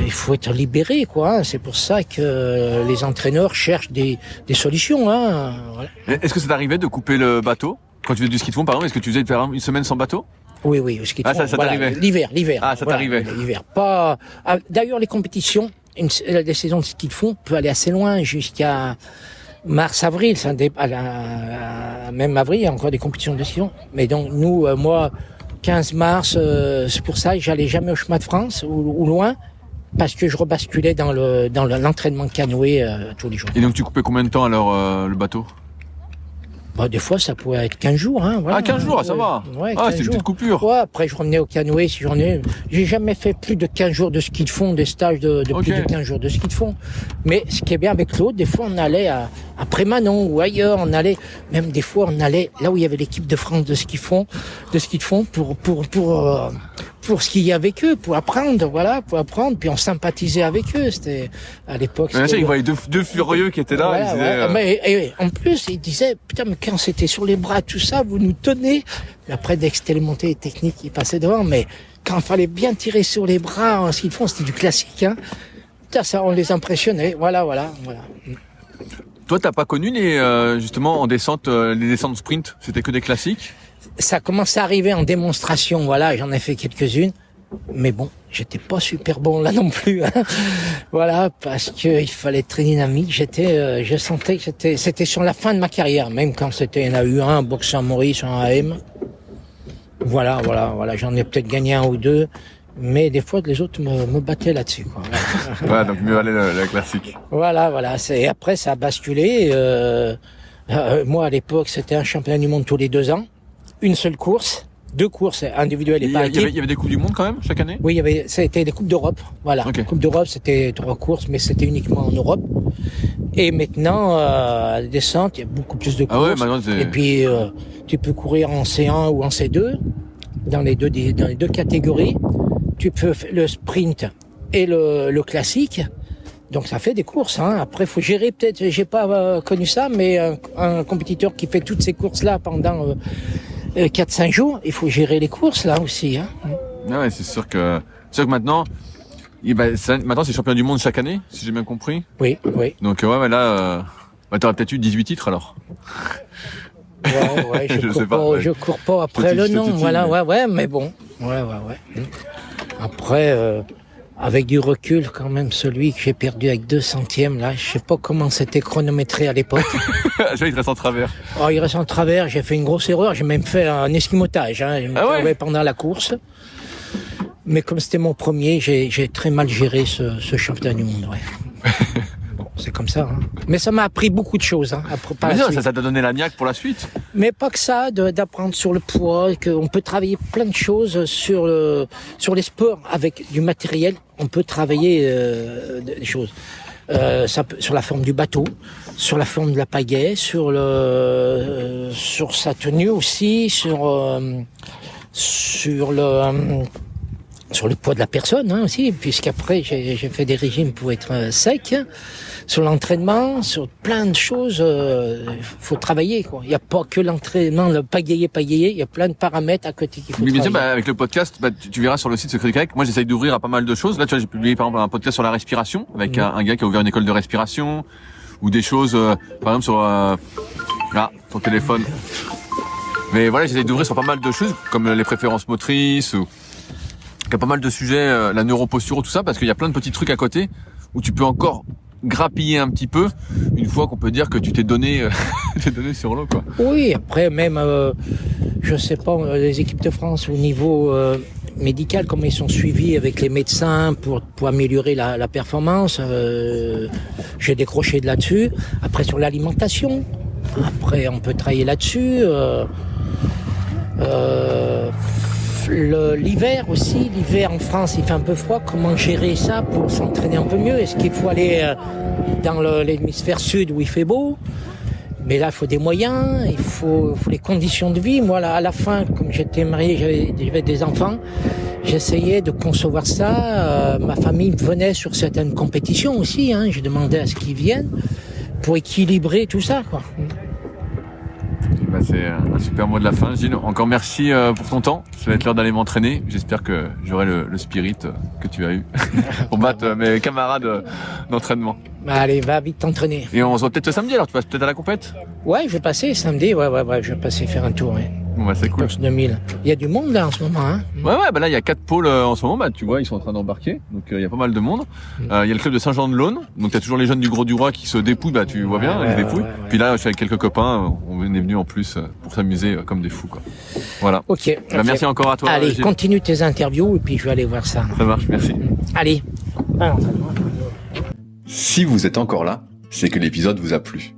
Il faut être libéré, quoi. C'est pour ça que les entraîneurs cherchent des solutions, hein. Voilà. Est-ce que c'est arrivé de couper le bateau quand tu faisais du ski de fond, par exemple? Est-ce que tu faisais une semaine sans bateau? Oui, au ski de fond. Ça t'arrivait. L'hiver. Ah, ça t'arrivait. L'hiver. Pas. D'ailleurs, les compétitions, des saisons de ski de fond peut aller assez loin, jusqu'à mars-avril. Même avril, il y a encore des compétitions de ski de fond. Mais donc, nous, moi, 15 mars, c'est pour ça que j'allais jamais au chemin de France ou loin, parce que je rebasculais dans l'entraînement canoë tous les jours. Et donc tu coupais combien de temps alors le bateau? Des fois, ça pouvait être 15 jours. Hein, voilà. 15 jours, ça va. Ouais, c'est une petite coupure. Ouais, après, je revenais au canoë si j'en ai. J'ai jamais fait plus de 15 jours de ski de fond, des stages de plus de 15 jours de ski de fond. Mais ce qui est bien avec Claude, des fois, on allait à Prémanon ou ailleurs. Même des fois, on allait là où il y avait l'équipe de France de ski de fond pour skier avec eux, pour apprendre, puis on sympathisait avec eux. C'était, à l'époque. Ils voyaient deux furieux qui étaient là, voilà, ils disaient, et en plus, ils disaient, putain, mais quand c'était sur les bras, tout ça, vous nous tenez. Et après, dès que c'était les montées techniques, ils passaient devant, mais quand il fallait bien tirer sur les bras en ski de fond, c'était du classique, hein. Putain, ça, on les impressionnait. Voilà. Toi, t'as pas connu justement en descente, les descentes sprint, c'était que des classiques? Ça commençait à arriver en démonstration, voilà, j'en ai fait quelques-unes, mais bon, j'étais pas super bon là non plus, hein. Voilà, parce que il fallait être très dynamique. Je sentais que c'était sur la fin de ma carrière, même quand c'était un AU1, Bourg-Saint-Maurice, un AM. Voilà, j'en ai peut-être gagné 1 ou 2, Mais des fois, les autres me battaient là-dessus, quoi. Ouais, donc mieux aller le classique. Voilà. Après, ça a basculé. Moi, à l'époque, c'était un championnat du monde tous les 2 ans. Une seule course. 2 courses individuelles et par équipe. Il y avait des Coupes du Monde quand même, chaque année? Oui, c'était des Coupes d'Europe. Voilà. Okay. Coupe d'Europe, c'était 3 courses, mais c'était uniquement en Europe. Et maintenant, à la descente, il y a beaucoup plus de courses. Ah ouais, maintenant, et puis, tu peux courir en C1 ou en C2, dans les deux catégories. Tu peux faire le sprint et le classique. Donc, ça fait des courses, hein. Après, faut gérer, peut-être, j'ai pas connu ça, mais un compétiteur qui fait toutes ces courses-là pendant 4-5 jours, il faut gérer les courses, là, aussi, hein. Ouais, c'est sûr que maintenant, maintenant, c'est champion du monde chaque année, si j'ai bien compris. Oui. Donc, là, t'aurais peut-être eu 18 titres, alors. Ouais, je cours pas après le nom, voilà, ouais, mais bon. Ouais. Après, avec du recul, quand même, celui que j'ai perdu avec 2 centièmes, là, je sais pas comment c'était chronométré à l'époque. Je vois, il te reste en travers. Oh, il reste en travers, j'ai fait une grosse erreur, j'ai même fait un esquimotage, hein. Je me pendant la course. Mais comme c'était mon premier, j'ai très mal géré ce championnat du monde, ouais. Bon, c'est comme ça, hein. Mais ça m'a appris beaucoup de choses, hein. Mais non, ça t'a donné la niaque pour la suite. Mais pas que ça, d'apprendre sur le poids, qu'on peut travailler plein de choses sur les sports avec du matériel. On peut travailler des choses. Sur la forme du bateau, sur la forme de la pagaie, sur sa tenue aussi, sur le poids de la personne, hein, aussi, puisqu'après j'ai fait des régimes pour être sec, sur l'entraînement, sur plein de choses. Faut travailler, quoi. Il n'y a pas que l'entraînement, le pagayer, il y a plein de paramètres à côté qu'il faut travailler. Avec le podcast, tu verras sur le site Secret du Kayak, moi j'essaye d'ouvrir à pas mal de choses. Là, tu vois, j'ai publié par exemple un podcast sur la respiration avec un gars qui a ouvert une école de respiration, ou des choses, par exemple sur ton téléphone. Mais voilà, j'essaye d'ouvrir sur pas mal de choses comme les préférences motrices, ou il y a pas mal de sujets, la neuroposture, tout ça, parce qu'il y a plein de petits trucs à côté où tu peux encore grappiller un petit peu une fois qu'on peut dire que tu t'es donné sur l'eau, quoi. Oui, après même, je sais pas, les équipes de France au niveau médical, comment ils sont suivis avec les médecins pour améliorer la performance. J'ai décroché de là-dessus. Après sur l'alimentation, après on peut travailler là-dessus. L'hiver aussi, en France il fait un peu froid, comment gérer ça pour s'entraîner un peu mieux? Est-ce qu'il faut aller dans l'hémisphère sud où il fait beau? Mais là il faut des moyens, il faut les conditions de vie. Moi là, à la fin, comme j'étais marié, j'avais des enfants, j'essayais de concevoir ça. Ma famille venait sur certaines compétitions aussi, hein. Je demandais à ce qu'ils viennent pour équilibrer tout ça, quoi. C'est un super mot de la fin, Gilles. Encore merci pour ton temps. Ça va être l'heure d'aller m'entraîner. J'espère que j'aurai le spirit que tu as eu pour battre mes camarades d'entraînement. Allez, va vite t'entraîner. Et on se voit peut-être samedi alors, tu passes peut-être à la compète? Ouais, je vais passer samedi, ouais, je vais passer faire un tour, ouais. Bon c'est cool. 2000. Il y a du monde là en ce moment, hein. Ouais, là il y a 4 pôles en ce moment, tu vois, ils sont en train d'embarquer. Donc il y a pas mal de monde. Il y a le club de Saint-Jean-de-Laune. Donc t'as toujours les jeunes du Gros du Roi qui se dépouillent, tu vois bien, ils se dépouillent. Puis là je suis avec quelques copains, on est venus en plus pour s'amuser comme des fous, quoi. Voilà. OK. Merci encore à toi. Allez, continue tes interviews et puis je vais aller voir ça. Ça marche, merci. Allez. Si vous êtes encore là, c'est que l'épisode vous a plu.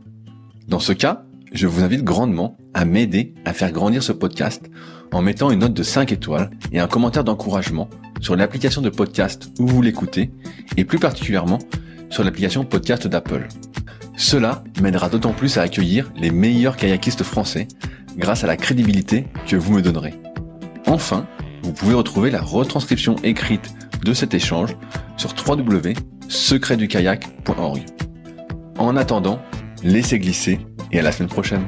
Dans ce cas, je vous invite grandement à m'aider à faire grandir ce podcast en mettant une note de 5 étoiles et un commentaire d'encouragement sur l'application de podcast où vous l'écoutez et plus particulièrement sur l'application podcast d'Apple. Cela m'aidera d'autant plus à accueillir les meilleurs kayakistes français grâce à la crédibilité que vous me donnerez. Enfin, vous pouvez retrouver la retranscription écrite de cet échange sur www.secretdukayak.org. En attendant, laissez glisser et à la semaine prochaine.